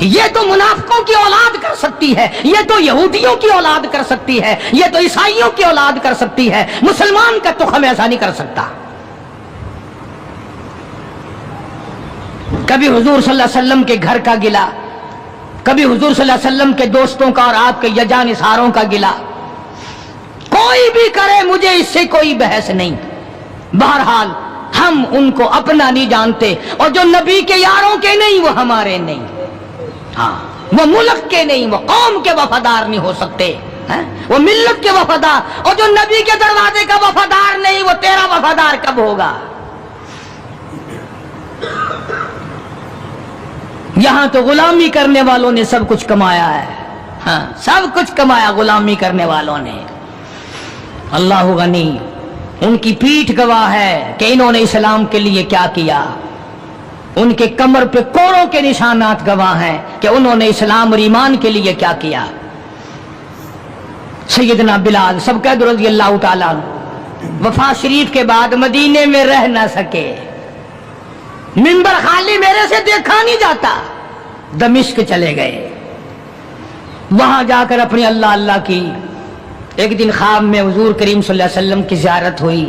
یہ تو منافقوں کی اولاد کر سکتی ہے، یہ تو یہودیوں کی اولاد کر سکتی ہے، یہ تو عیسائیوں کی اولاد کر سکتی ہے، مسلمان کا تخم ایسا نہیں کر سکتا۔ کبھی حضور صلی اللہ علیہ وسلم کے گھر کا گلہ، کبھی حضور صلی اللہ علیہ وسلم کے دوستوں کا اور آپ کے یجانثاروں کا گلہ، کوئی بھی کرے، مجھے اس سے کوئی بحث نہیں۔ بہرحال ہم ان کو اپنا نہیں جانتے، اور جو نبی کے یاروں کے نہیں وہ ہمارے نہیں، ہاں وہ ملک کے نہیں، وہ قوم کے وفادار نہیں ہو سکتے، وہ ملت کے وفادار، اور جو نبی کے دروازے کا وفادار نہیں وہ تیرا وفادار کب ہوگا؟ یہاں تو غلامی کرنے والوں نے سب کچھ کمایا ہے، ہاں سب کچھ کمایا غلامی کرنے والوں نے۔ اللہ غنی، ان کی پیٹھ گواہ ہے کہ انہوں نے اسلام کے لیے کیا کیا، ان کے کمر پہ کوڑوں کے نشانات گواہ ہیں کہ انہوں نے اسلام اور ایمان کے لیے کیا کیا۔ سیدنا بلال سب قید رضی اللہ تعالیٰ عنہ وفات شریف کے بعد مدینے میں رہ نہ سکے، منبر خالی میرے سے دیکھا نہیں جاتا، دمشق چلے گئے، وہاں جا کر اپنی اللہ اللہ کی۔ ایک دن خواب میں حضور کریم صلی اللہ علیہ وسلم کی زیارت ہوئی،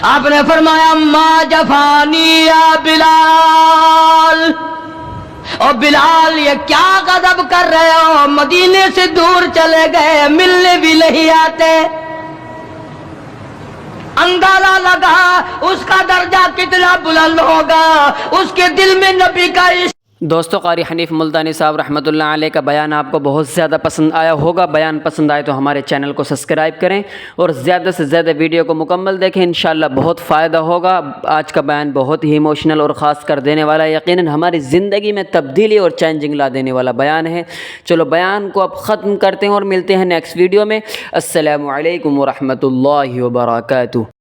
آپ نے فرمایا ما جفانی یا بلال، اور بلال یہ کیا غضب کر رہے ہو، مدینے سے دور چلے گئے، ملنے بھی نہیں آتے۔ اندازہ لگا اس کا درجہ کتنا بلند ہوگا، اس کے دل میں نبی کا عشق۔ دوستو، قاری حنیف ملتانی صاحب رحمۃ اللہ علیہ کا بیان آپ کو بہت زیادہ پسند آیا ہوگا۔ بیان پسند آئے تو ہمارے چینل کو سبسکرائب کریں اور زیادہ سے زیادہ ویڈیو کو مکمل دیکھیں، انشاءاللہ بہت فائدہ ہوگا۔ آج کا بیان بہت ہی ایموشنل اور خاص کر دینے والا ہے، یقیناً ہماری زندگی میں تبدیلی اور چینجنگ لا دینے والا بیان ہے۔ چلو بیان کو اب ختم کرتے ہیں اور ملتے ہیں نیکسٹ ویڈیو میں۔ السلام علیکم ورحمۃ اللہ وبرکاتہ۔